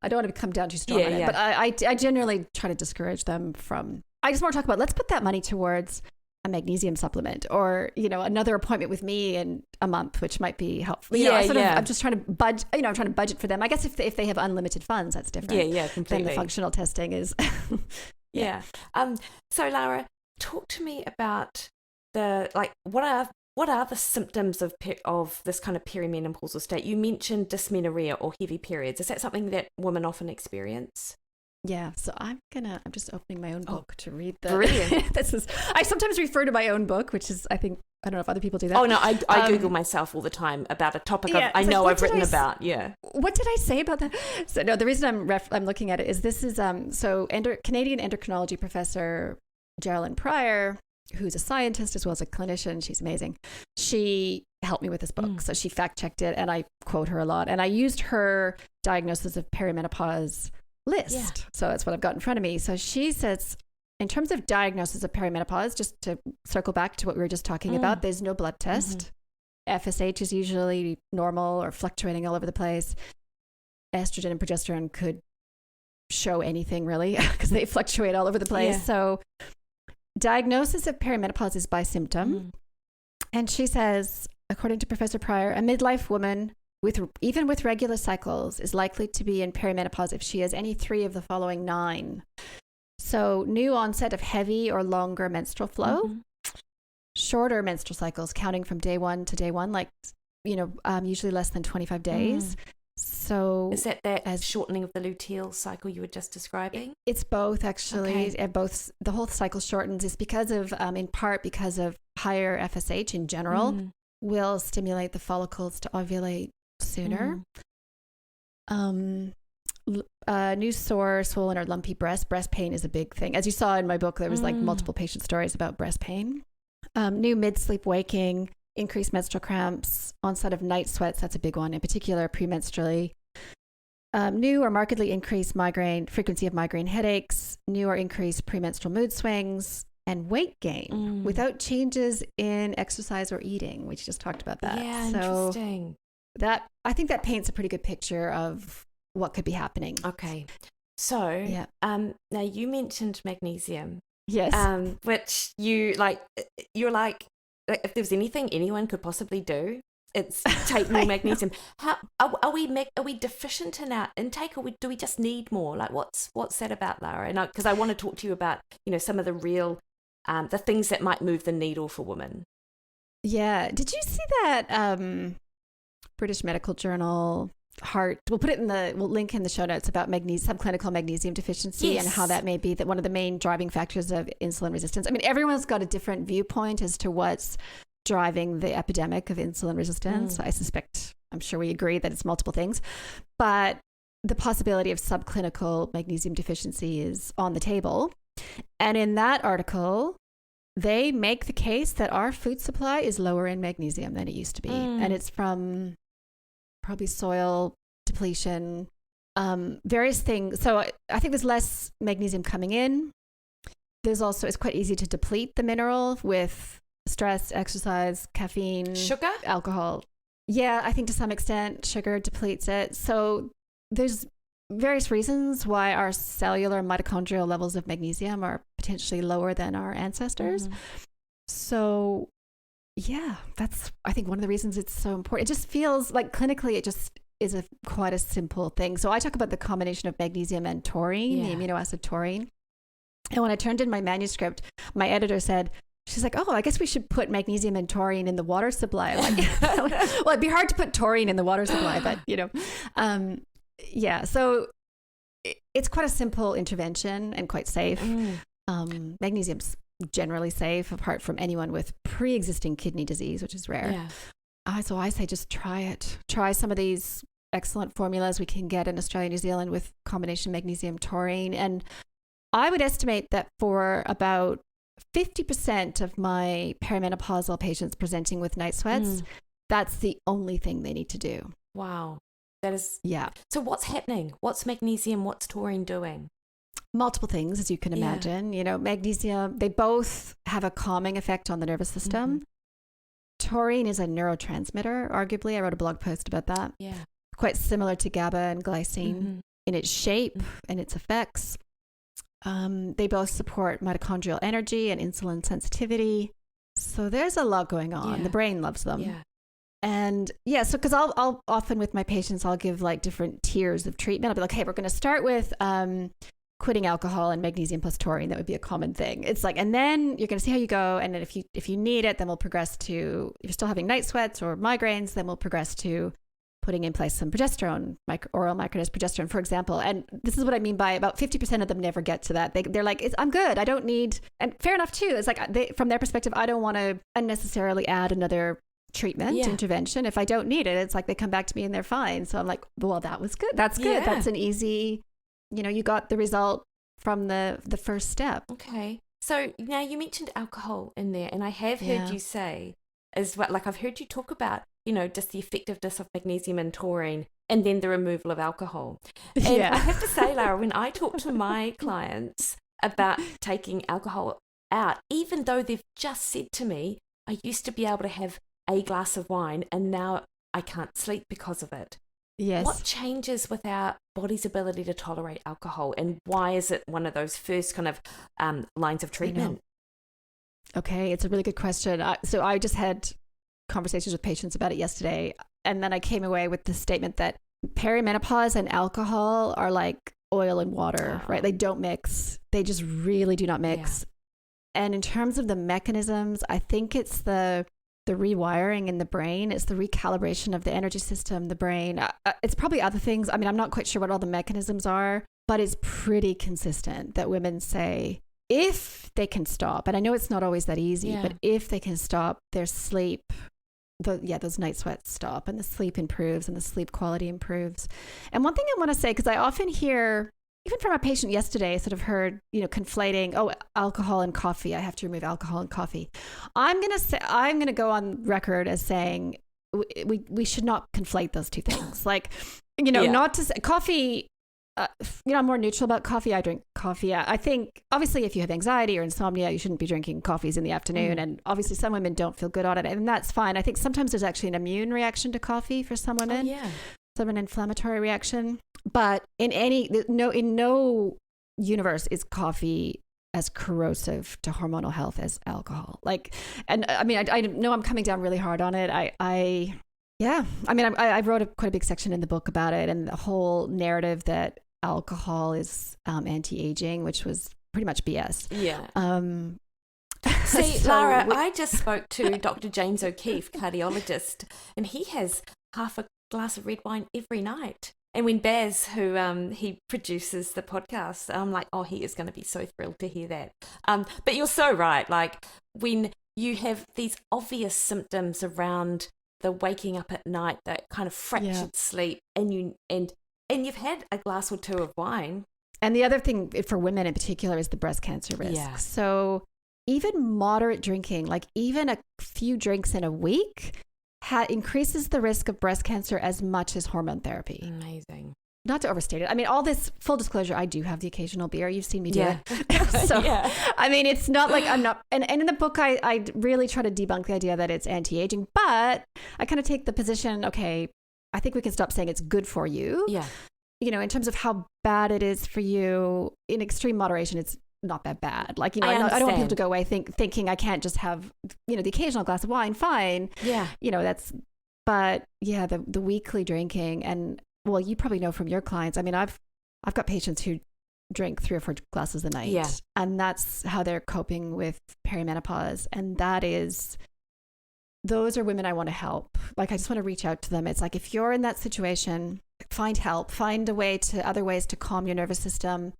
Speaker 2: I don't want to come down too strong on it, but I generally try to discourage them from. I just want to talk about, let's put that money towards a magnesium supplement or, another appointment with me in a month, which might be helpful. I'm just trying to budget, I'm trying to budget for them. I guess if they have unlimited funds, that's different.
Speaker 1: Yeah, completely.
Speaker 2: Then the functional testing is.
Speaker 1: So Lara, talk to me about what are the symptoms of this kind of perimenopausal state? You mentioned dysmenorrhea or heavy periods. Is that something that women often experience?
Speaker 2: Yeah, so I'm just opening my own book to read
Speaker 1: Brilliant.
Speaker 2: I sometimes refer to my own book, which is, I don't know if other people do that.
Speaker 1: Oh no, I Google myself all the time about a topic I've written about. Yeah.
Speaker 2: What did I say about that? So no, the reason I'm looking at it is this is Canadian endocrinology professor Geraldine Pryor, who's a scientist as well as a clinician. She's amazing. She helped me with this book. So she fact checked it and I quote her a lot. And I used her diagnosis of perimenopause list.
Speaker 1: Yeah.
Speaker 2: So that's what I've got in front of me. So she says, in terms of diagnosis of perimenopause, just to circle back to what we were just talking about, there's no blood test. FSH is usually normal or fluctuating all over the place. Estrogen and progesterone could show anything really because they fluctuate all over the place.
Speaker 1: Yeah.
Speaker 2: So diagnosis of perimenopause is by symptom. And she says, according to Professor Pryor, a midlife woman even with regular cycles is likely to be in perimenopause if she has any 3 of the following 9. So new onset of heavy or longer menstrual flow, shorter menstrual cycles counting from day 1 to day 1, like, usually less than 25 days. So
Speaker 1: is that shortening of the luteal cycle you were just describing?
Speaker 2: It's both, actually.
Speaker 1: Okay.
Speaker 2: Both, the whole cycle shortens. It's because of, in part because of higher FSH in general, will stimulate the follicles to ovulate sooner. New sore, swollen, or lumpy breast pain is a big thing. As you saw in my book, there was like multiple patient stories about breast pain. New mid-sleep waking, increased menstrual cramps, onset of night sweats, that's a big one, in particular premenstrually. New or markedly increased frequency of migraine headaches, new or increased premenstrual mood swings, and weight gain without changes in exercise or eating. We just talked about that.
Speaker 1: Yeah,
Speaker 2: so
Speaker 1: interesting.
Speaker 2: I think that paints a pretty good picture of what could be happening.
Speaker 1: Okay. So, now you mentioned magnesium.
Speaker 2: Yes.
Speaker 1: Which you're like, if there's anything anyone could possibly do, it's take more magnesium. How are we deficient in our intake, or do we just need more? Like, what's that about, Lara? And because I want to talk to you about, some of the real, the things that might move the needle for women.
Speaker 2: Yeah. Did you see that British Medical Journal heart? We'll link in the show notes about subclinical magnesium deficiency and how that may be that one of the main driving factors of insulin resistance. I mean, everyone's got a different viewpoint as to what's driving the epidemic of insulin resistance. I'm sure we agree that it's multiple things, but the possibility of subclinical magnesium deficiency is on the table. And in that article, they make the case that our food supply is lower in magnesium than it used to be. And it's from probably soil depletion, various things. So I think there's less magnesium coming in. There's also, it's quite easy to deplete the mineral with stress, exercise, caffeine,
Speaker 1: sugar,
Speaker 2: alcohol. Yeah, I think to some extent sugar depletes it. So there's various reasons why our cellular mitochondrial levels of magnesium are potentially lower than our ancestors. So yeah, that's, I think, one of the reasons it's so important. It just feels like clinically it just is quite a simple thing. So I talk about the combination of magnesium and taurine, the amino acid taurine. And when I turned in my manuscript, my editor said, she's like, oh, I guess we should put magnesium and taurine in the water supply. Like, well, it'd be hard to put taurine in the water supply, but so it's quite a simple intervention and quite safe. Magnesium's generally safe, apart from anyone with pre-existing kidney disease, which is rare. So I say just try it. Try some of these excellent formulas we can get in Australia, New Zealand with combination magnesium taurine. And I would estimate that for about 50% of my perimenopausal patients presenting with night sweats, that's the only thing they need to do.
Speaker 1: Wow. That is...
Speaker 2: Yeah.
Speaker 1: So what's happening? What's magnesium? What's taurine doing?
Speaker 2: Multiple things, as you can imagine. Magnesium, they both have a calming effect on the nervous system. Taurine is a neurotransmitter, arguably. I wrote a blog post about that.
Speaker 1: Yeah.
Speaker 2: Quite similar to GABA and glycine in its shape and its effects. They both support mitochondrial energy and insulin sensitivity. So there's a lot going on. The brain loves them.
Speaker 1: Yeah.
Speaker 2: And so because I'll often with my patients, I'll give like different tiers of treatment. I'll be like, hey, we're going to start with quitting alcohol and magnesium plus taurine. That would be a common thing. It's like, and then you're going to see how you go. And then if you need it, then we'll progress to, if you're still having night sweats or migraines, then we'll progress to putting in place some progesterone, oral microdose progesterone, for example. And this is what I mean by about 50% of them never get to that. They're like, I'm good. I don't need, and fair enough too. It's like from their perspective, I don't want to unnecessarily add another treatment, intervention. If I don't need it, it's like they come back to me and they're fine. So I'm like, well, that was good. That's good. That's an easy, you got the result from the first step.
Speaker 1: Okay. So now you mentioned alcohol in there, and I have heard you say as well, like I've heard you talk about, just the effectiveness of magnesium and taurine and then the removal of alcohol. And I have to say, Lara, when I talk to my clients about taking alcohol out, even though they've just said to me, I used to be able to have a glass of wine and now I can't sleep because of it.
Speaker 2: Yes.
Speaker 1: What changes with our body's ability to tolerate alcohol, and why is it one of those first kind of lines of treatment?
Speaker 2: Okay, it's a really good question. So I just had conversations with patients about it yesterday, and then I came away with the statement that perimenopause and alcohol are like oil and water, right? They don't mix. They just really do not mix. Yeah. And in terms of the mechanisms, I think it's the rewiring in the brain. It's the recalibration of the energy system, the brain. It's probably other things. I mean, I'm not quite sure what all the mechanisms are, but it's pretty consistent that women say if they can stop, and I know it's not always that easy, but if they can stop their sleep, those night sweats stop and the sleep improves and the sleep quality improves. And one thing I want to say, because I often hear, even from a patient yesterday, I sort of heard, conflating, alcohol and coffee. I have to remove alcohol and coffee. I'm going to go on record as saying we should not conflate those two things. Like, not to say coffee, I'm more neutral about coffee. I drink coffee. I think obviously if you have anxiety or insomnia, you shouldn't be drinking coffees in the afternoon. And obviously some women don't feel good on it, and that's fine. I think sometimes there's actually an immune reaction to coffee for some women. An inflammatory reaction, but in no universe is coffee as corrosive to hormonal health as alcohol. And I mean, I know I'm coming down really hard on it. I wrote quite a big section in the book about it, and the whole narrative that alcohol is anti-aging, which was pretty much BS.
Speaker 1: See, Lara, I just spoke to Dr. James O'Keefe, cardiologist, and he has half a glass of red wine every night. And when Baz, who he produces the podcast, I'm like, oh, he is going to be so thrilled to hear that. But you're so right. Like when you have these obvious symptoms around the waking up at night, that kind of fractured sleep, and you've had a glass or two of wine.
Speaker 2: And the other thing for women in particular is the breast cancer risk. Yeah. So even moderate drinking, like even a few drinks in a week, increases the risk of breast cancer as much as hormone therapy.
Speaker 1: Amazing.
Speaker 2: Not to overstate it. I mean, all this, full disclosure, I do have the occasional beer. You've seen me do it. So, I mean, it's not like I'm not, and in the book, I really try to debunk the idea that it's anti-aging, but I kind of take the position, okay, I think we can stop saying it's good for you. Yeah. In terms of how bad it is for you, in extreme moderation, it's not that bad. Like, I don't want people to go away thinking I can't just have, the occasional glass of wine, fine. Yeah. But the weekly drinking, and well, you probably know from your clients. I mean, I've got patients who drink 3 or 4 glasses a night, and that's how they're coping with perimenopause. And those are women I want to help. Like, I just want to reach out to them. It's like, if you're in that situation, find help, find other ways to calm your nervous system.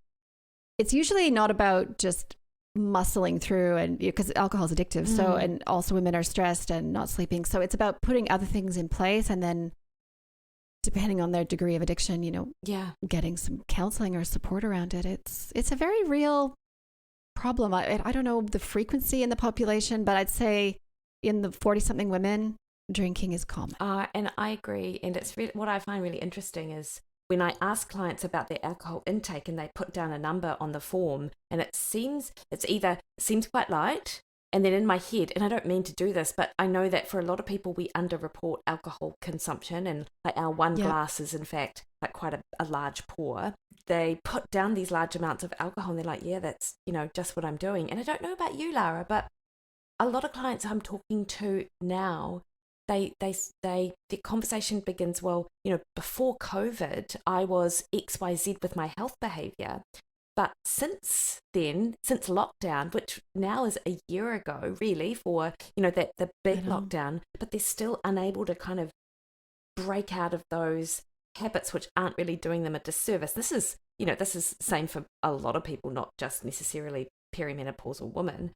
Speaker 2: It's usually not about just muscling through, and because alcohol is addictive. So, and also women are stressed and not sleeping. So it's about putting other things in place, and then depending on their degree of addiction, getting some counseling or support around it. It's a very real problem. I don't know the frequency in the population, but I'd say in the 40-something women, drinking is common.
Speaker 1: And I agree. And it's really, what I find really interesting is when I ask clients about their alcohol intake and they put down a number on the form, and it seems quite light. And then in my head, and I don't mean to do this, but I know that for a lot of people, we underreport alcohol consumption, and like our one glass is in fact like quite a large pour. They put down these large amounts of alcohol and they're like, yeah, that's, just what I'm doing. And I don't know about you, Lara, but a lot of clients I'm talking to now, the conversation begins, well, before COVID, I was XYZ with my health behavior. But since then, since lockdown, which now is a year ago, really, for, that the big lockdown, but they're still unable to kind of break out of those habits which aren't really doing them a disservice. This is same for a lot of people, not just necessarily perimenopausal women.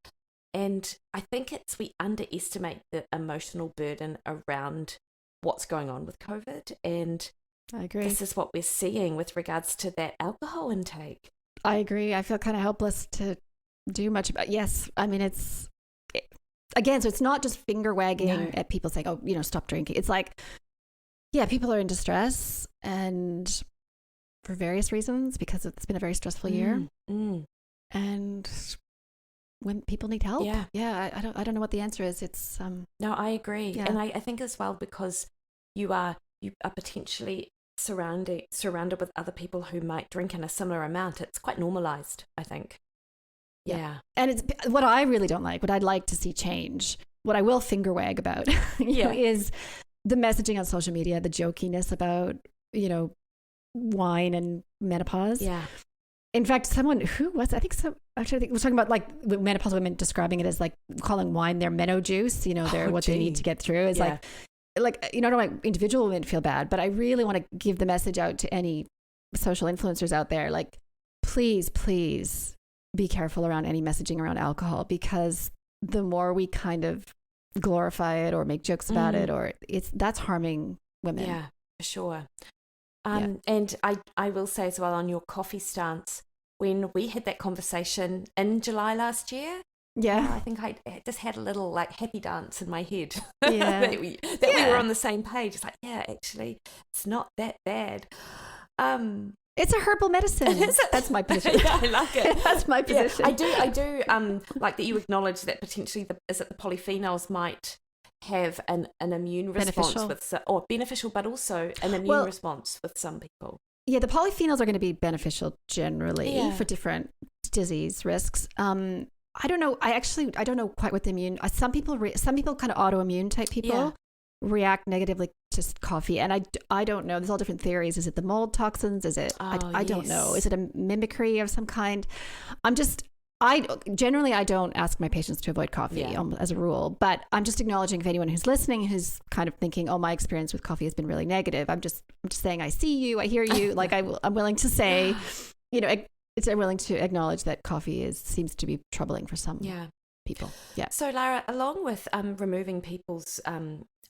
Speaker 1: And I think we underestimate the emotional burden around what's going on with COVID. And
Speaker 2: I agree.
Speaker 1: This is what we're seeing with regards to that alcohol intake.
Speaker 2: I agree. I feel kind of helpless to do much about. Yes, I mean again. So it's not just finger wagging at people saying, "Oh, stop drinking." It's like Yeah, people are in distress and for various reasons because it's been a very stressful year. And when people need help. I don't know what the answer is. It's
Speaker 1: no, I agree. And I think as well, because you are potentially surrounded with other people who might drink in a similar amount. It's quite normalized, I think. Yeah.
Speaker 2: And it's what I really don't like, what I'd like to see change, what I will finger wag about is the messaging on social media, the jokiness about, wine and menopause.
Speaker 1: Yeah.
Speaker 2: In fact, someone we're talking about like menopausal women describing it as like calling wine their menno juice, their what they need to get through. It's like, I don't want individual women to feel bad, but I really want to give the message out to any social influencers out there. Like, please be careful around any messaging around alcohol, because the more we kind of glorify it or make jokes about it, or that's harming women.
Speaker 1: Yeah, for sure. And I will say as well, on your coffee stance, when we had that conversation in July last year, I think I just had a little like happy dance in my head that we were on the same page. It's like, actually, it's not that bad.
Speaker 2: It's a herbal medicine. That's my position.
Speaker 1: Yeah, I like it.
Speaker 2: That's my position.
Speaker 1: I do like that you acknowledge that potentially the polyphenols might have an immune response or beneficial, but also an immune response with some people.
Speaker 2: Yeah, the polyphenols are going to be beneficial generally for different disease risks. I don't know. I don't know quite what the immune. Some people kind of autoimmune type people react negatively to coffee, and I don't know. There's all different theories. Is it the mold toxins? Is it? I don't know. Is it a mimicry of some kind? I don't ask my patients to avoid coffee as a rule, but I'm just acknowledging if anyone who's listening who's kind of thinking, oh, my experience with coffee has been really negative. I'm just saying I see you, I hear you. Like I'm willing to say, I'm willing to acknowledge that coffee seems to be troubling for some people. Yeah.
Speaker 1: So Lara, along with removing people's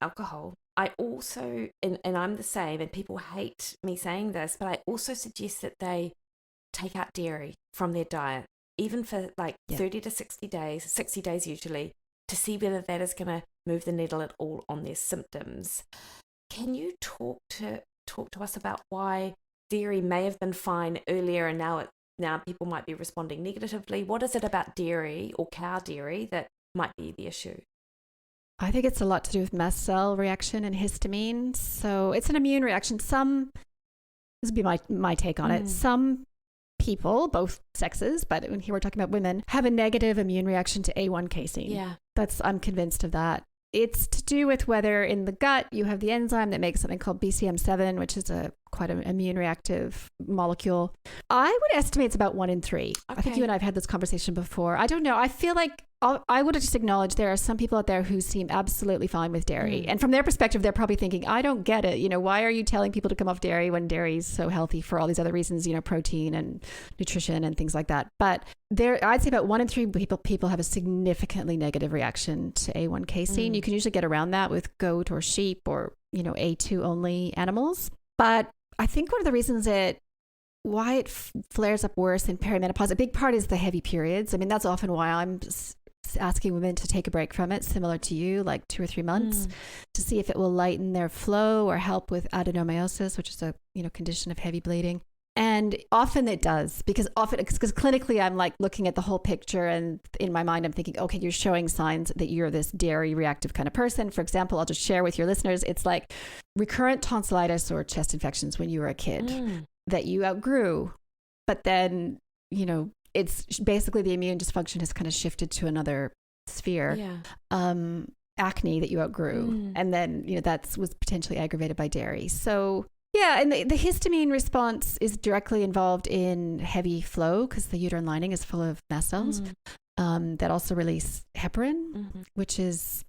Speaker 1: alcohol, I also, and I'm the same, and people hate me saying this, but I also suggest that they take out dairy from their diet, even for 30 to 60 days usually, to see whether that is going to move the needle at all on their symptoms. Can you talk to us about why dairy may have been fine earlier and now people might be responding negatively? What is it about dairy or cow dairy that might be the issue?
Speaker 2: I think it's a lot to do with mast cell reaction and histamine. So it's an immune reaction. This would be my take on it. Some people, both sexes, but here we're talking about women, have a negative immune reaction to A1 casein.
Speaker 1: Yeah.
Speaker 2: I'm convinced of that. It's to do with whether in the gut you have the enzyme that makes something called BCM7, which is quite an immune reactive molecule. I would estimate it's about 1 in 3. Okay. I think you and I have had this conversation before. I don't know. I feel like I would just acknowledge there are some people out there who seem absolutely fine with dairy. And from their perspective, they're probably thinking, I don't get it. Why are you telling people to come off dairy when dairy is so healthy for all these other reasons, protein and nutrition and things like that. But I'd say about 1 in 3 people have a significantly negative reaction to A1 casein. You can usually get around that with goat or sheep or, A2 only animals. But I think one of the reasons why it flares up worse in perimenopause, a big part is the heavy periods. I mean, that's often why I'm asking women to take a break from it, similar to you, like 2 or 3 months, to see if it will lighten their flow or help with adenomyosis, which is a condition of heavy bleeding. And often it does, because clinically I'm like looking at the whole picture, and in my mind I'm thinking, okay, you're showing signs that you're this dairy reactive kind of person. For example, I'll just share with your listeners, it's like recurrent tonsillitis or chest infections when you were a kid that you outgrew, but then it's basically the immune dysfunction has kind of shifted to another sphere. Acne that you outgrew, and then that was potentially aggravated by dairy. So and the histamine response is directly involved in heavy flow because the uterine lining is full of mast cells that also release heparin, which is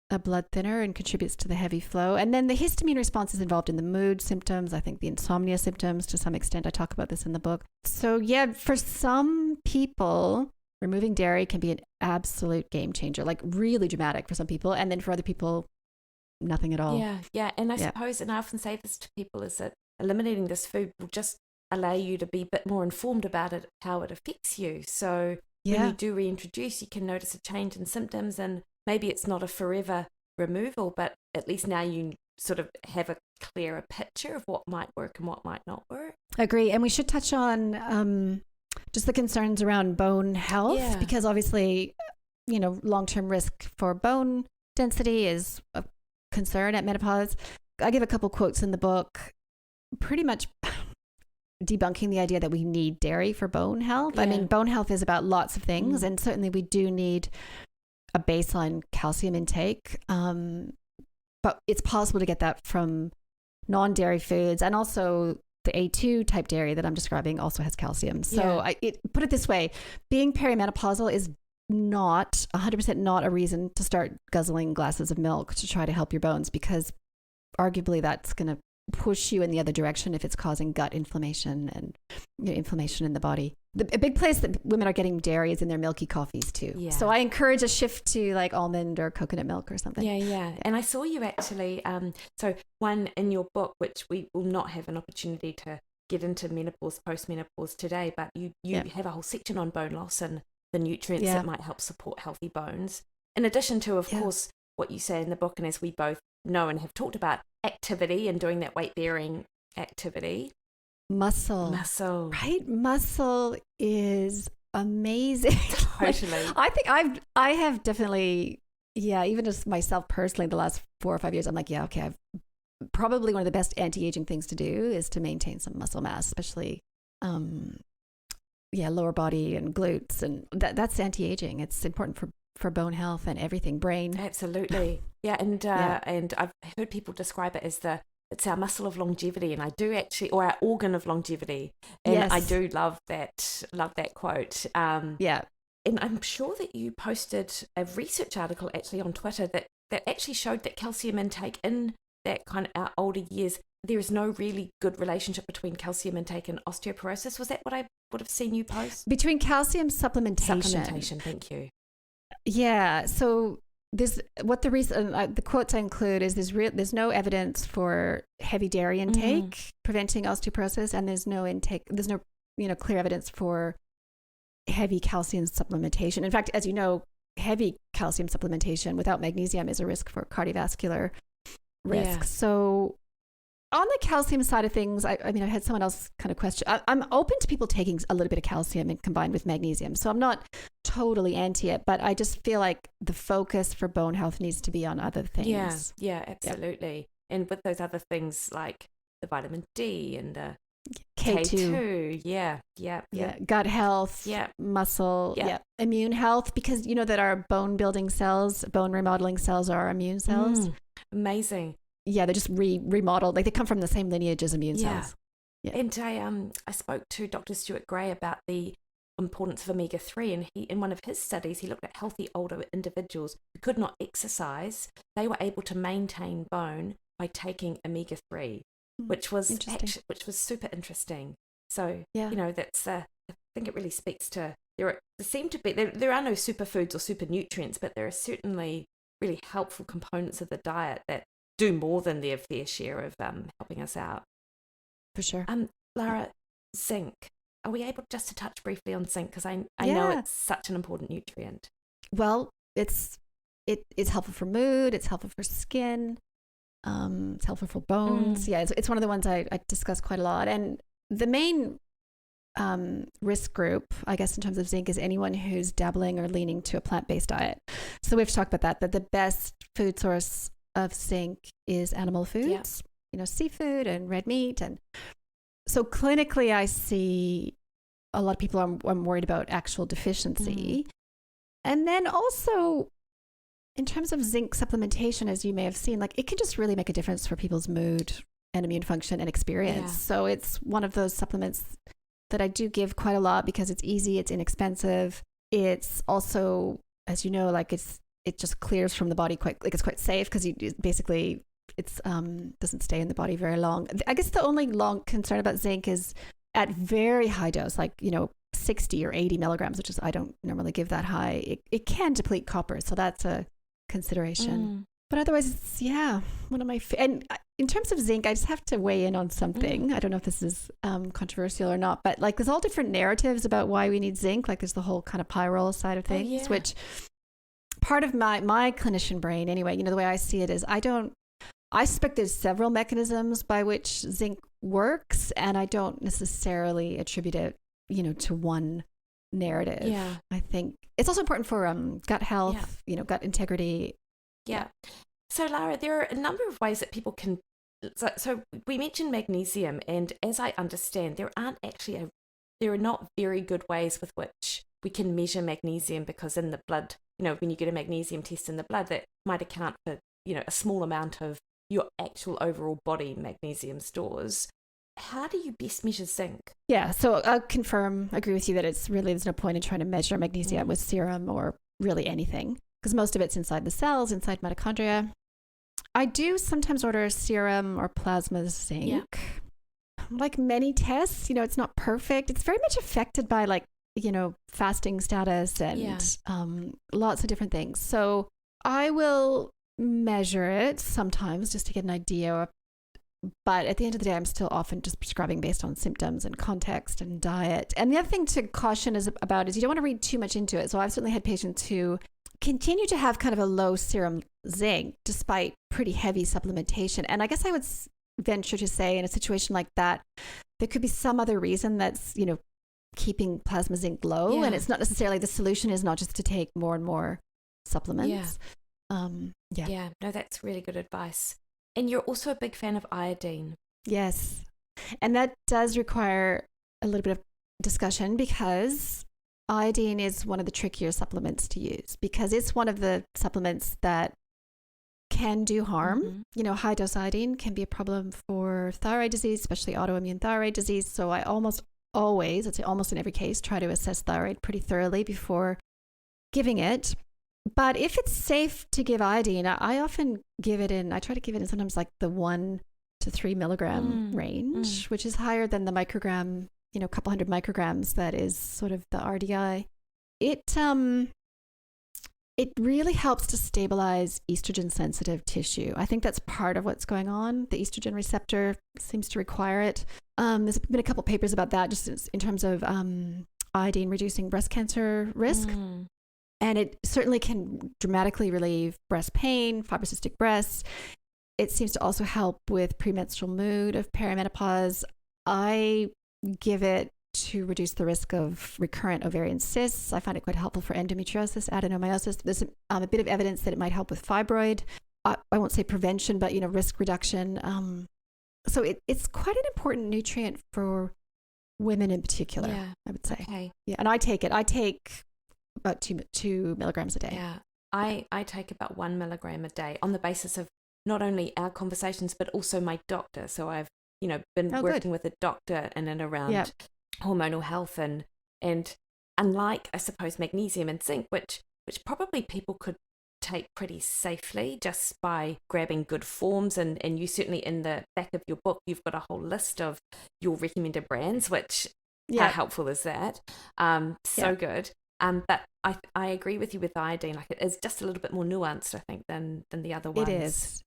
Speaker 2: a blood thinner and contributes to the heavy flow. And then the histamine response is involved in the mood symptoms, I think the insomnia symptoms to some extent. I talk about this in the book. So for some people, removing dairy can be an absolute game changer, like really dramatic for some people. And then for other people, nothing at all. Yeah. And I suppose, and I often say this to people, is that eliminating this food will just allow you to be a bit more informed about it, how it affects you. So when you do reintroduce, you can notice a change in symptoms, and maybe it's not a forever removal, but at least now you
Speaker 1: sort of have a clearer picture of what might work and what might not work.
Speaker 2: I agree. And we should touch on just the concerns around bone health, because obviously, long-term risk for bone density is a concern at menopause. I give a couple quotes in the book, pretty much debunking the idea that we need dairy for bone health. I mean, bone health is about lots of things, and certainly we do need a baseline calcium intake. But it's possible to get that from non-dairy foods, and also the A2 type dairy that I'm describing also has calcium. So put it this way, being perimenopausal is not 100% not a reason to start guzzling glasses of milk to try to help your bones, because arguably that's going to push you in the other direction if it's causing gut inflammation and inflammation in the body. A big place that women are getting dairy is in their milky coffees too. Yeah. So I encourage a shift to like almond or coconut milk or something.
Speaker 1: Yeah. And I saw you actually, so one in your book, which we will not have an opportunity to get into menopause, post-menopause today, but you have a whole section on bone loss and the nutrients that might help support healthy bones. In addition to, of course, what you say in the book, and as we both know and have talked about, activity and doing that weight-bearing activity.
Speaker 2: Muscle. Right? Muscle is amazing.
Speaker 1: Totally.
Speaker 2: I think I have definitely, even just myself personally, the last 4 or 5 years, I'm like, I've probably one of the best anti-aging things to do is to maintain some muscle mass, especially, lower body and glutes. And that's anti-aging. It's important for bone health and everything, brain.
Speaker 1: Absolutely. And I've heard people describe it as it's our muscle of longevity, and I do actually, or our organ of longevity. And I do love that quote. And I'm sure that you posted a research article actually on Twitter that actually showed that calcium intake in that kind of our older years, there is no really good relationship between calcium intake and osteoporosis. Was that what I would have seen you post?
Speaker 2: Between calcium supplementation.
Speaker 1: Thank you.
Speaker 2: Yeah. So the reason the quotes I include is there's no evidence for heavy dairy intake preventing osteoporosis, and there's no clear evidence for heavy calcium supplementation. In fact, as you know, heavy calcium supplementation without magnesium is a risk for cardiovascular risk. Yeah. So on the calcium side of things, I had someone else kind of question. I'm open to people taking a little bit of calcium and combined with magnesium. So I'm not totally anti it, but I just feel like the focus for bone health needs to be on other things.
Speaker 1: Yeah, absolutely. Yeah. And with those other things like the vitamin D and the K2. Yeah.
Speaker 2: Gut health. Yeah. Muscle. Yeah. Immune health, because you know that our bone building cells, bone remodeling cells are immune cells.
Speaker 1: Amazing.
Speaker 2: Yeah, they're just remodeled. Like they come from the same lineage as immune cells. Yeah.
Speaker 1: And I spoke to Dr. Stuart Gray about the importance of omega-3, and he, in one of his studies, he looked at healthy older individuals who could not exercise. They were able to maintain bone by taking omega-3, which was super interesting. So that's I think it really speaks to there are no superfoods or super nutrients, but there are certainly really helpful components of the diet that do more than their fair share of helping us out.
Speaker 2: For sure.
Speaker 1: Lara, zinc. Are we able just to touch briefly on zinc? Because I know it's such an important nutrient.
Speaker 2: Well, it's helpful for mood. It's helpful for skin. It's helpful for bones. Yeah, it's one of the ones I discuss quite a lot. And the main risk group, I guess, in terms of zinc is anyone who's dabbling or leaning to a plant-based diet. So we've talked about that the best food source of zinc is animal foods, seafood and red meat. And so clinically, I see a lot of people are worried about actual deficiency. And then also in terms of zinc supplementation, as you may have seen, like it can just really make a difference for people's mood and immune function and experience. So it's one of those supplements that I do give quite a lot because it's easy, it's inexpensive. It's also, as you know, like it just clears from the body it's quite safe because it's doesn't stay in the body very long. I guess the only long concern about zinc is at very high dose, like 60 or 80 milligrams, which is I don't normally give that high. It can deplete copper, so that's a consideration. But otherwise, it's one of my and in terms of zinc, I just have to weigh in on something. I don't know if this is controversial or not, but like there's all different narratives about why we need zinc. Like there's the whole kind of pyrrole side of things, which part of my clinician brain anyway, the way I see it is I don't I suspect there's several mechanisms by which zinc works, and I don't necessarily attribute it, to one narrative.
Speaker 1: Yeah.
Speaker 2: I think it's also important for gut health, gut integrity.
Speaker 1: Yeah. So Lara, there are a number of ways that people can. So we mentioned magnesium, and as I understand, there are not very good ways with which we can measure magnesium, because in the blood, when you get a magnesium test in the blood, that might account for, a small amount of your actual overall body magnesium stores. How do you best measure zinc?
Speaker 2: Yeah, so I'll agree with you that there's no point in trying to measure magnesium with serum or really anything, because most of it's inside the cells, inside mitochondria. I do sometimes order serum or plasma zinc. Yeah. Like many tests, it's not perfect. It's very much affected by fasting status and lots of different things. So I will measure it sometimes just to get an idea. But at the end of the day, I'm still often just prescribing based on symptoms and context and diet. And the other thing to caution is you don't want to read too much into it. So I've certainly had patients who continue to have kind of a low serum zinc despite pretty heavy supplementation. And I guess I would venture to say in a situation like that, there could be some other reason that's, keeping plasma zinc low. Yeah. And it's not necessarily, the solution is not just to take more and more supplements.
Speaker 1: Yeah. No, that's really good advice. And you're also a big fan of iodine.
Speaker 2: Yes. And that does require a little bit of discussion, because iodine is one of the trickier supplements to use, because it's one of the supplements that can do harm. Mm-hmm. High dose iodine can be a problem for thyroid disease, especially autoimmune thyroid disease. So I almost always, I'd say almost in every case, try to assess thyroid pretty thoroughly before giving it. But if it's safe to give iodine, I often I try to give it in sometimes like the 1 to 3 milligram range, which is higher than the microgram, a couple hundred micrograms that is sort of the RDI. It really helps to stabilize estrogen sensitive tissue. I think that's part of what's going on. The estrogen receptor seems to require it. There's been a couple papers about that just in terms of iodine reducing breast cancer risk. And it certainly can dramatically relieve breast pain, fibrocystic breasts. It seems to also help with premenstrual mood of perimenopause. I give it to reduce the risk of recurrent ovarian cysts. I find it quite helpful for endometriosis, adenomyosis. There's a bit of evidence that it might help with fibroid. I won't say prevention, but risk reduction. So it's quite an important nutrient for women in particular, I would say.
Speaker 1: Okay.
Speaker 2: Yeah, and I take about 2 milligrams a day.
Speaker 1: Yeah, I take about 1 milligram a day on the basis of not only our conversations, but also my doctor. So I've, been working with a doctor in and around hormonal health, and unlike, I suppose, magnesium and zinc, which probably people could take pretty safely just by grabbing good forms, and you certainly in the back of your book, you've got a whole list of your recommended brands, which how helpful is that? Good. But I agree with you with iodine. Like, it is just a little bit more nuanced, I think, than the other ones.
Speaker 2: It is.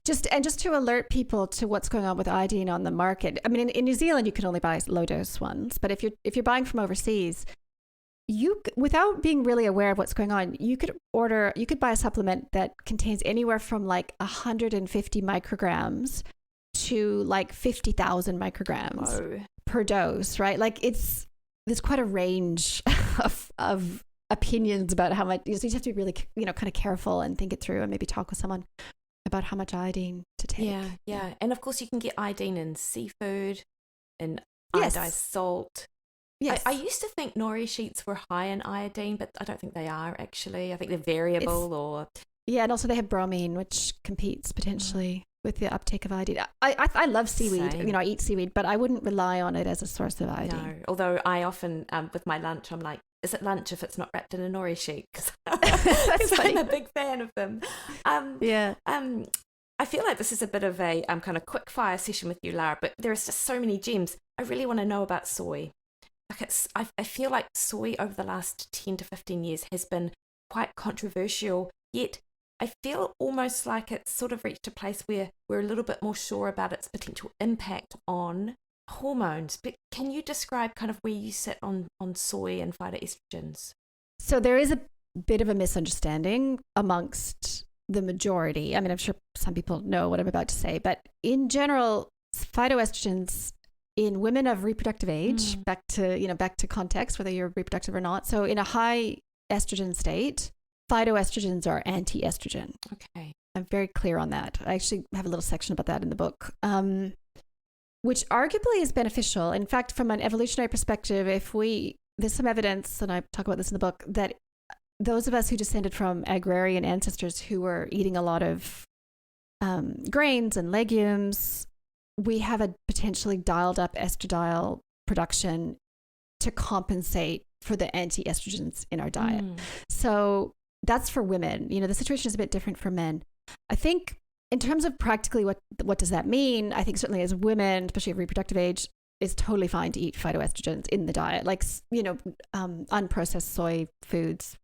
Speaker 2: Just to alert people to what's going on with iodine on the market. I mean, in New Zealand, you can only buy low dose ones, but if you're buying from overseas, without being really aware of what's going on, you could buy a supplement that contains anywhere from like 150 micrograms to like 50,000 micrograms per dose, right? Like there's quite a range of opinions about how much. So you just have to be really, kind of careful and think it through, and maybe talk with someone about how much iodine to take.
Speaker 1: Yeah. And of course you can get iodine in seafood and iodized salt. Yes. I used to think nori sheets were high in iodine, but I don't think they are actually. I think they're variable
Speaker 2: and also they have bromine, which competes potentially with the uptake of iodine. I love seaweed.
Speaker 1: Same.
Speaker 2: I eat seaweed, but I wouldn't rely on it as a source of iodine.
Speaker 1: No, although I often, with my lunch, I'm like, is it lunch if it's not wrapped in a nori sheet? Because I'm a big fan of them. I feel like this is a bit of a kind of quick fire session with you, Lara, but there's just so many gems. I really want to know about soy. Like I feel like soy over the last 10 to 15 years has been quite controversial, yet I feel almost like it's sort of reached a place where we're a little bit more sure about its potential impact on hormones. But can you describe kind of where you sit on soy and phytoestrogens?
Speaker 2: So there is a bit of a misunderstanding amongst the majority. I mean, I'm sure some people know what I'm about to say, but in general, phytoestrogens in women of reproductive age, back to context, whether you're reproductive or not. So in a high estrogen state, phytoestrogens are anti-estrogen. Okay. I'm very clear on that. I actually have a little section about that in the book, which arguably is beneficial. In fact, from an evolutionary perspective, there's some evidence, and I talk about this in the book, that those of us who descended from agrarian ancestors who were eating a lot of grains and legumes, we have a potentially dialed up estradiol production to compensate for the anti-estrogens in our diet. So that's for women. The situation is a bit different for men. I think in terms of practically what does that mean? I think certainly as women, especially of reproductive age, it's totally fine to eat phytoestrogens in the diet, like, unprocessed soy foods.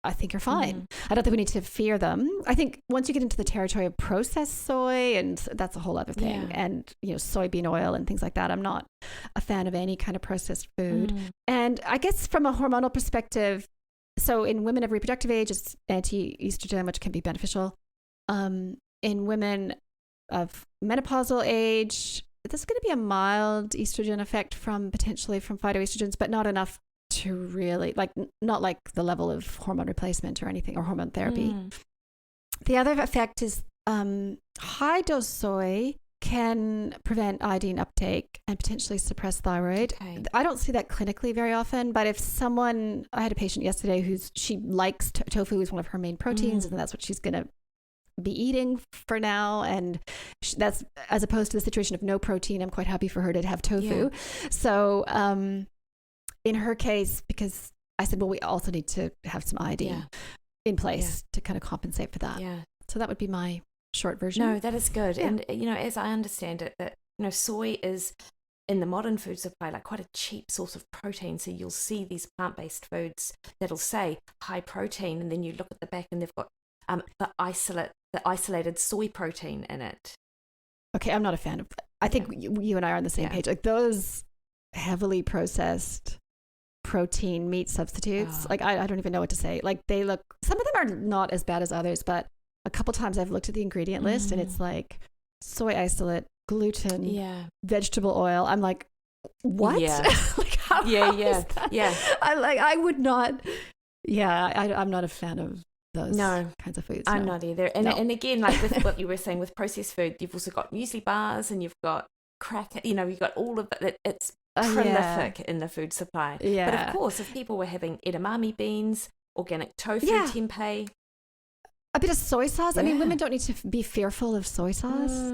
Speaker 2: I think are fine. I don't think we need to fear them. I think once you get into the territory of processed soy, and that's a whole other thing, and soybean oil and things like that, I'm not a fan of any kind of processed food. And I guess from a hormonal perspective, so in women of reproductive age, it's anti-estrogen, which can be beneficial. In women of menopausal age, there's going to be a mild estrogen effect potentially from phytoestrogens, but not enough to really, not like the level of hormone replacement or anything, or hormone therapy. The other effect is high dose soy can prevent iodine uptake and potentially suppress thyroid. Okay. I don't see that clinically very often, but I had a patient yesterday she likes tofu is one of her main proteins, and that's what she's going to be eating for now, and that's as opposed to the situation of no protein. I'm quite happy for her to have tofu. So in her case, because I said, well, we also need to have some iodine in place to kind of compensate for that. So that would be my short version.
Speaker 1: No, that is good. And as I understand it, that soy is in the modern food supply like quite a cheap source of protein. So you'll see these plant-based foods that'll say high protein, and then you look at the back and they've got the isolated soy protein in it.
Speaker 2: Okay, I'm not a fan of that. I think you and I are on the same page. Like those heavily processed protein meat substitutes, like I don't even know what to say. Like some of them are not as bad as others, but a couple times I've looked at the ingredient list and it's like soy isolate, gluten, vegetable oil. I'm like, what? Like how is that? I would not. I'm not a fan of those kinds of foods.
Speaker 1: I'm not either. And again, like with what you were saying with processed food, you've also got muesli bars and you've got crack. You've got all of it. It's prolific in the food supply. But of course, if people were having edamame beans, organic tofu, tempeh,
Speaker 2: a bit of soy sauce. I mean, women don't need to be fearful of soy sauce,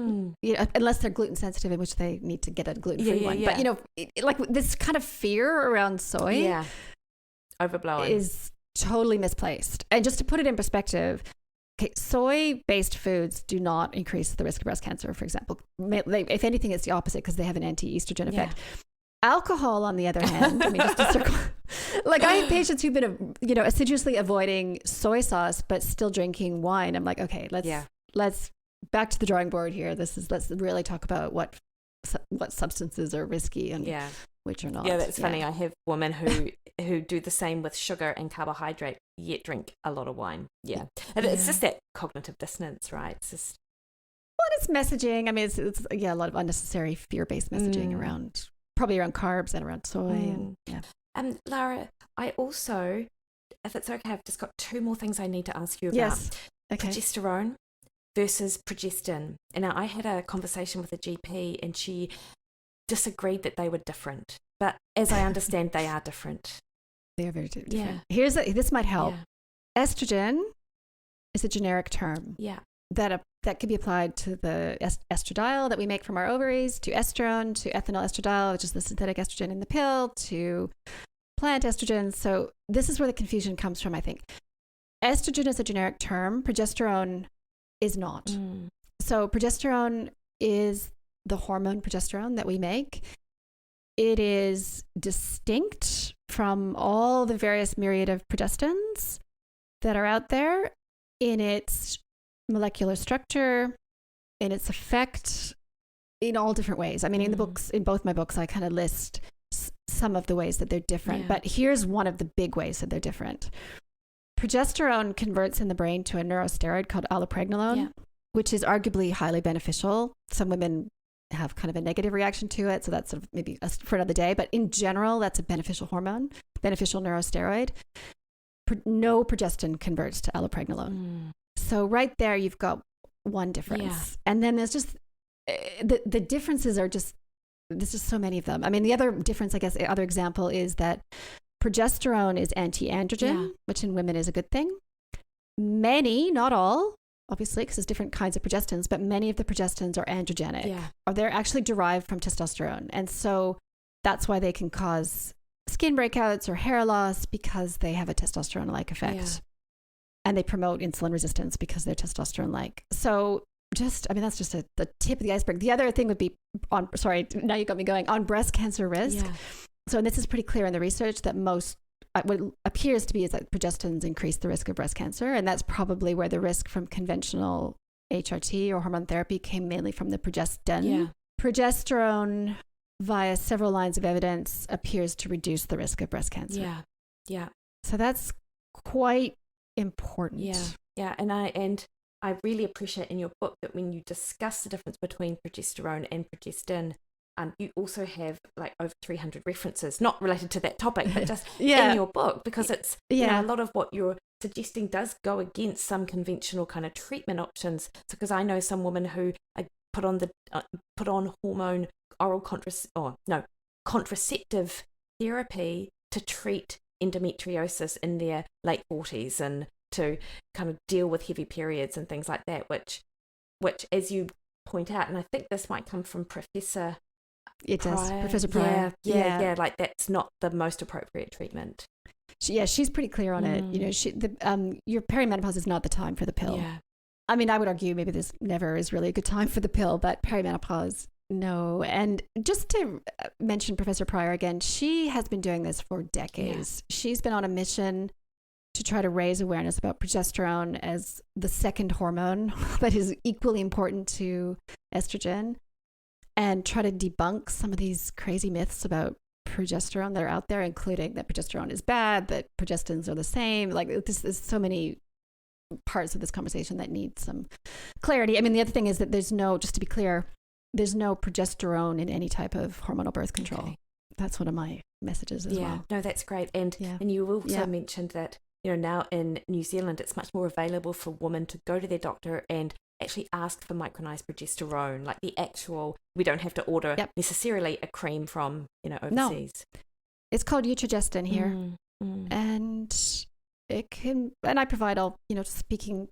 Speaker 2: unless they're gluten sensitive, in which they need to get a gluten-free one. But like this kind of fear around soy,
Speaker 1: overblowing,
Speaker 2: is totally misplaced. And just to put it in perspective, soy-based foods do not increase the risk of breast cancer, for example. If anything, it's the opposite because they have an anti-estrogen effect. Alcohol, on the other hand, I mean, just to circle, like I have patients who've been, assiduously avoiding soy sauce, but still drinking wine. I'm like, okay, let's back to the drawing board here. Let's really talk about what substances are risky and which are not.
Speaker 1: Yeah, that's funny. I have women who do the same with sugar and carbohydrate, yet drink a lot of wine. And it's just that cognitive dissonance, right? It's just.
Speaker 2: Well, it's messaging. I mean, it's a lot of unnecessary fear-based messaging around. Probably around carbs and around soy. And
Speaker 1: Lara, I also, if it's okay, I've just got two more things I need to ask you about.
Speaker 2: Yes. Okay.
Speaker 1: Progesterone versus progestin. And now I had a conversation with a GP and she disagreed that they were different. But as I understand, they are different.
Speaker 2: They are very different. This might help. Estrogen is a generic term. That can be applied to the estradiol that we make from our ovaries, to estrone, to ethinyl estradiol, which is the synthetic estrogen in the pill, to plant estrogen. So this is where the confusion comes from, I think. Estrogen is a generic term. Progesterone is not. So progesterone is the hormone progesterone that we make. It is distinct from all the various myriad of progestins that are out there in its molecular structure, in its effect, in all different ways. I mean, in both my books, I kind of list some of the ways that they're different, but here's one of the big ways that they're different. progesterone converts in the brain to a neurosteroid called allopregnanolone, which is arguably highly beneficial. Some women have kind of a negative reaction to it, so that's sort of maybe for another day. But in general, that's a beneficial hormone, beneficial neurosteroid. No progestin converts to allopregnanolone. So right there, you've got one difference. Yeah. And then there's just the differences are just, there's just so many of them. I mean, the other difference, I guess, the other example is that progesterone is anti-androgen, which in women is a good thing. Many, not all, obviously, because there's different kinds of progestins, but many of the progestins are androgenic, or they're actually derived from testosterone. And so that's why they can cause skin breakouts or hair loss, because they have a testosterone-like effect. Yeah. And they promote insulin resistance because they're testosterone-like. So just, I mean, that's just the tip of the iceberg. The other thing would be now you got me going, on breast cancer risk. Yeah. So, and this is pretty clear in the research that most, what appears to be is that progestins increase the risk of breast cancer. And that's probably where the risk from conventional HRT or hormone therapy came mainly from the progestin. Yeah. Progesterone, via several lines of evidence, appears to reduce the risk of breast cancer.
Speaker 1: Yeah. Yeah.
Speaker 2: So that's quite important.
Speaker 1: Yeah. And I really appreciate in your book that when you discuss the difference between progesterone and progestin, you also have like over 300 references, not related to that topic, but just in your book, because it's you know, a lot of what you're suggesting does go against some conventional kind of treatment options. So, because I know some women who put on hormone contraceptive therapy to treat endometriosis in their late 40s and to kind of deal with heavy periods and things like that, which as you point out, and I think this might come from Professor Pryor. Yeah, like that's not the most appropriate treatment.
Speaker 2: She's pretty clear on it. You know, your perimenopause is not the time for the pill. Yeah. I mean, I would argue maybe this never is really a good time for the pill, but perimenopause, no. And just to mention Professor Pryor again, she has been doing this for decades. Yeah. She's been on a mission to try to raise awareness about progesterone as the second hormone that is equally important to estrogen, and try to debunk some of these crazy myths about progesterone that are out there, including that progesterone is bad, that progestins are the same. Like there's so many parts of this conversation that need some clarity. I mean, the other thing is that just to be clear, there's no progesterone in any type of hormonal birth control. Okay. That's one of my messages as well.
Speaker 1: No, that's great. And you also mentioned that, you know, now in New Zealand, it's much more available for women to go to their doctor and actually ask for micronized progesterone, like the actual, we don't have to order necessarily a cream from, you know, overseas.
Speaker 2: No. It's called Utrogestin here. And it can, and I provide all, you know,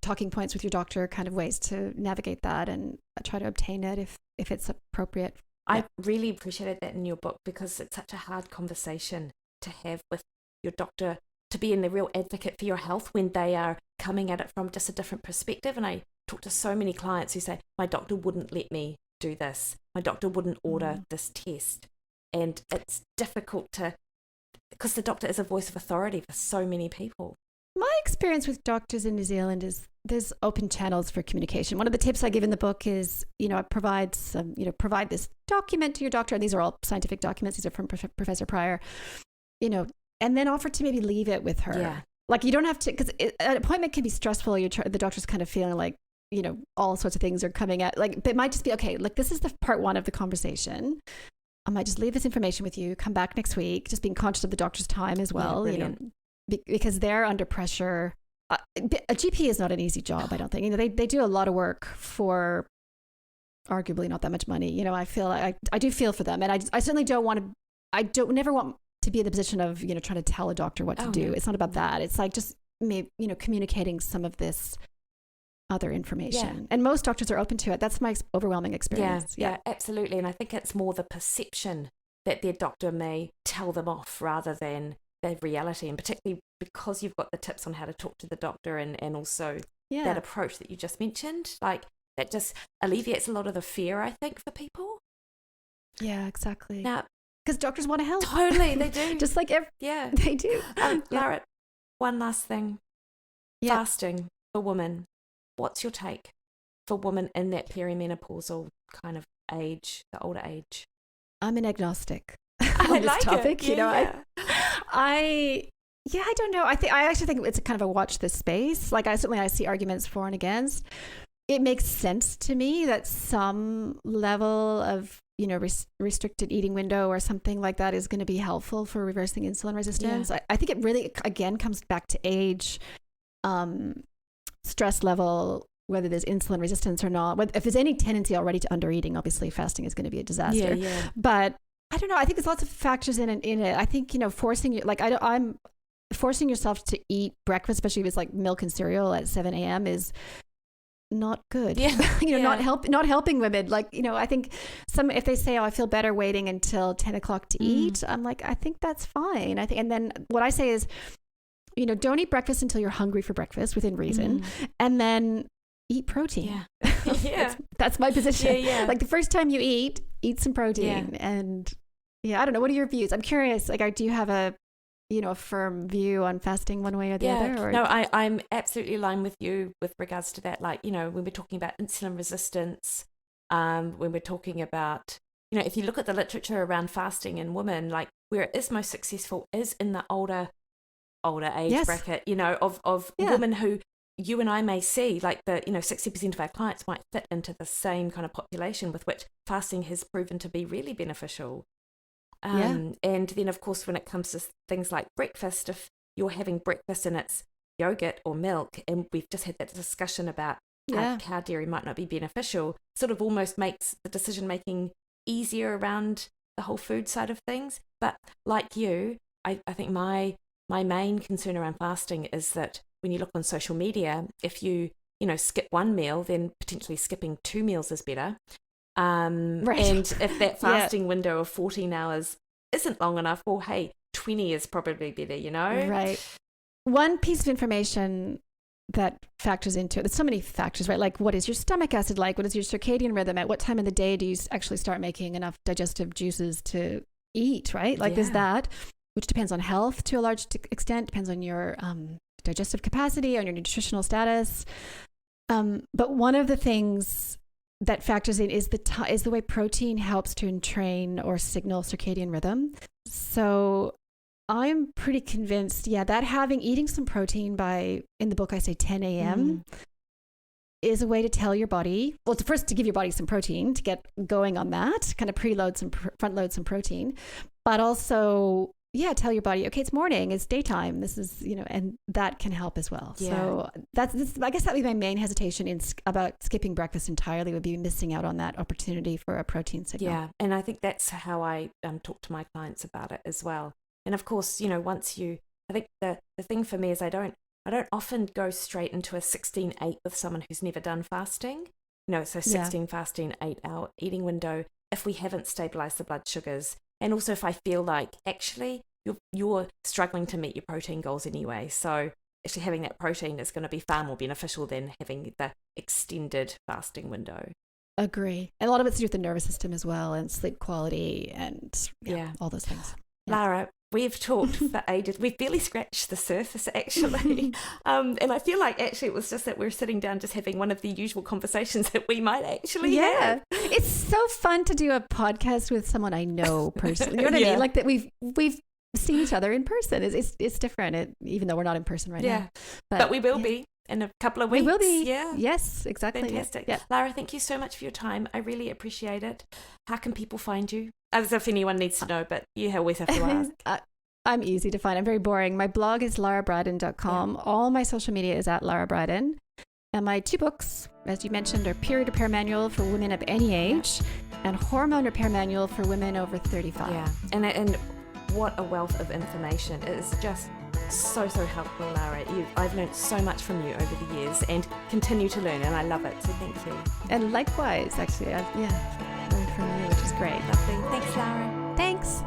Speaker 2: talking points with your doctor, kind of ways to navigate that and try to obtain it if it's appropriate.
Speaker 1: I really appreciated that in your book, because it's such a hard conversation to have with your doctor, to be in the real advocate for your health when they are coming at it from just a different perspective. And I talk to so many clients who say, my doctor wouldn't let me do this. My doctor wouldn't order this test. And it's difficult because the doctor is a voice of authority for so many people.
Speaker 2: My experience with doctors in New Zealand is there's open channels for communication. One of the tips I give in the book is, you know, provide this document to your doctor. And these are all scientific documents. These are from Professor Pryor, you know, and then offer to maybe leave it with her. Yeah. Like you don't have to, because an appointment can be stressful. The doctor's kind of feeling like, you know, all sorts of things are coming at, like, but it might just be, okay, like this is the part one of the conversation. I might just leave this information with you, come back next week, just being conscious of the doctor's time as well, you know, because they're under pressure. A GP is not an easy job, I don't think. You know, they do a lot of work for arguably not that much money. You know, I feel I do feel for them, and I certainly don't want to. Never want to be in the position of, you know, trying to tell a doctor what to do. No. It's not about that. It's like just maybe, you know, communicating some of this other information. And most doctors are open to it. That's my overwhelming experience.
Speaker 1: Yeah, absolutely. And I think it's more the perception that their doctor may tell them off rather than the reality, and particularly because you've got the tips on how to talk to the doctor and also that approach that you just mentioned, like that just alleviates a lot of the fear, I think, for people.
Speaker 2: Yeah, exactly.
Speaker 1: Now,
Speaker 2: because doctors want to help.
Speaker 1: Totally, they do.
Speaker 2: Just like they do.
Speaker 1: Lara, one last thing. Fasting for women. What's your take for women in that perimenopausal kind of age, the older age?
Speaker 2: I'm an agnostic on this topic. You know, Yeah, I don't know. I actually think it's a kind of a watch this space. Like I see arguments for and against. It makes sense to me that some level of, restricted eating window or something like that is going to be helpful for reversing insulin resistance. Yeah. I think it really, again, comes back to age, stress level, whether there's insulin resistance or not. If there's any tendency already to undereating, obviously fasting is going to be a disaster.
Speaker 1: Yeah.
Speaker 2: But I don't know. I think there's lots of factors in it. I think, I'm forcing yourself to eat breakfast, especially if it's like milk and cereal at 7 a.m. is not good. Not helping women. I think if they say, I feel better waiting until 10 o'clock to eat, I'm like, I think that's fine. And then what I say is, don't eat breakfast until you're hungry for breakfast within reason. And then eat protein. Yeah. that's my position. Yeah. Like the first time you eat some protein. And I don't know. What are your views? I'm curious. Like, do you have a firm view on fasting one way or the other? Or?
Speaker 1: No, I'm absolutely aligned with you with regards to that. Like, when we're talking about insulin resistance, when we're talking about, if you look at the literature around fasting in women, like where it is most successful is in the older age bracket, of women who you and I may see, like 60% of our clients might fit into the same kind of population with which fasting has proven to be really beneficial. And then, of course, when it comes to things like breakfast, if you're having breakfast and it's yogurt or milk, and we've just had that discussion about how cow dairy might not be beneficial, sort of almost makes the decision making easier around the whole food side of things. But like you, I think my main concern around fasting is that when you look on social media, if you skip one meal, then potentially skipping 2 meals is better. And if that fasting window of 14 hours isn't long enough, well, hey, 20 is probably better,
Speaker 2: Right. One piece of information that factors into it, there's so many factors, right? Like, what is your stomach acid like? What is your circadian rhythm? At what time of the day do you actually start making enough digestive juices to eat, right? Like, there's that, which depends on health to a large extent, depends on your digestive capacity, on your nutritional status. But one of the things that factors in is the way protein helps to entrain or signal circadian rhythm. So I'm pretty convinced, that eating some protein in the book I say 10 a.m. is a way to tell your body, well, first to give your body some protein to get going on that, kind of front load some protein, but also tell your body, okay, it's morning, it's daytime. This is, and that can help as well. Yeah. So I guess that would be my main hesitation about skipping breakfast entirely, would be missing out on that opportunity for a protein signal. Yeah,
Speaker 1: and I think that's how I talk to my clients about it as well. And of course, I think the thing for me is I don't often go straight into a 16-8 with someone who's never done fasting. 16 fasting, 8-hour eating window if we haven't stabilized the blood sugars. And also if I feel like actually you're struggling to meet your protein goals anyway. So actually having that protein is going to be far more beneficial than having the extended fasting window.
Speaker 2: Agree. And a lot of it's to do with the nervous system as well, and sleep quality and all those things. Yeah.
Speaker 1: Lara, we've talked for ages. We've barely scratched the surface, actually. And I feel like actually it was just that we're sitting down just having one of the usual conversations that we might actually have.
Speaker 2: It's so fun to do a podcast with someone I know personally. You know what I mean? Like that we've seen each other in person. It's different, even though we're not in person right now.
Speaker 1: But we will be in a couple of weeks.
Speaker 2: We will be. Yeah. Yes, exactly.
Speaker 1: Fantastic. Yeah. Lara, thank you so much for your time. I really appreciate it. How can people find you? As if anyone needs to know, but you always have to ask.
Speaker 2: I'm easy to find. I'm very boring. My blog is larabriden.com. All my social media is at Lara Briden. And my 2 books, as you mentioned, are Period Repair Manual for women of any age and Hormone Repair Manual for women over 35.
Speaker 1: Yeah, and what a wealth of information. It is just so helpful, Lara. I've learned so much from you over the years and continue to learn, and I love it. So thank you.
Speaker 2: And likewise, actually, I've learned from you, which is great.
Speaker 1: Lovely. Thanks, Lara.
Speaker 2: Thanks.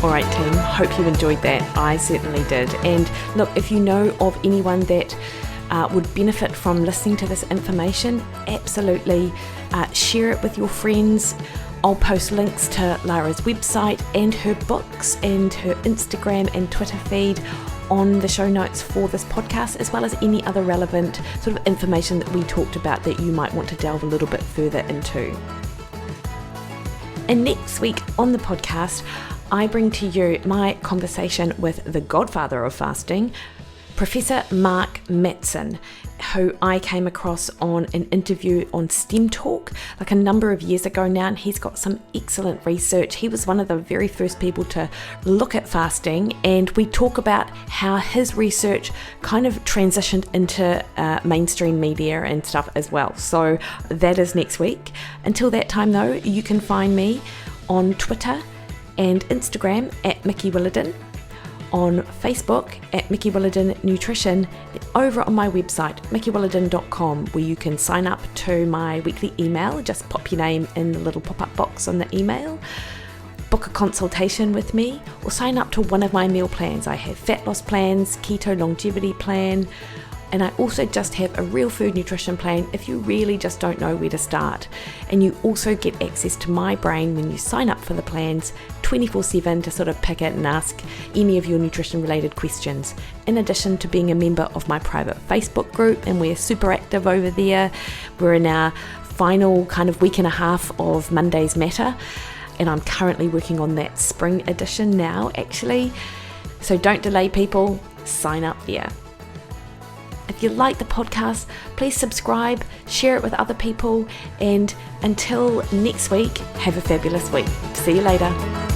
Speaker 1: All right, team, hope you enjoyed that. I certainly did. And look, if you know of anyone that would benefit from listening to this information, absolutely share it with your friends. I'll post links to Lara's website and her books and her Instagram and Twitter feed on the show notes for this podcast, as well as any other relevant sort of information that we talked about that you might want to delve a little bit further into. And next week on the podcast, I bring to you my conversation with the godfather of fasting, Professor Mark Mattson, who I came across on an interview on STEM Talk like a number of years ago now, and he's got some excellent research. He was one of the very first people to look at fasting, and we talk about how his research kind of transitioned into mainstream media and stuff as well. So that is next week. Until that time though, you can find me on Twitter and Instagram at Mikki Williden, on Facebook at Mikki Williden Nutrition, and over on my website mikkiwilliden.com, where you can sign up to my weekly email. Just pop your name in the little pop-up box on the email, book a consultation with me, or sign up to one of my meal plans. I have fat loss plans, keto longevity plan, and I also just have a real food nutrition plan if you really just don't know where to start. And you also get access to my brain when you sign up for the plans 24/7 to sort of pick it and ask any of your nutrition related questions. In addition to being a member of my private Facebook group, and we're super active over there. We're in our final kind of week and a half of Mondays Matter, and I'm currently working on that spring edition now actually. So don't delay, people, sign up there. If you like the podcast, please subscribe, share it with other people, and until next week, have a fabulous week. See you later.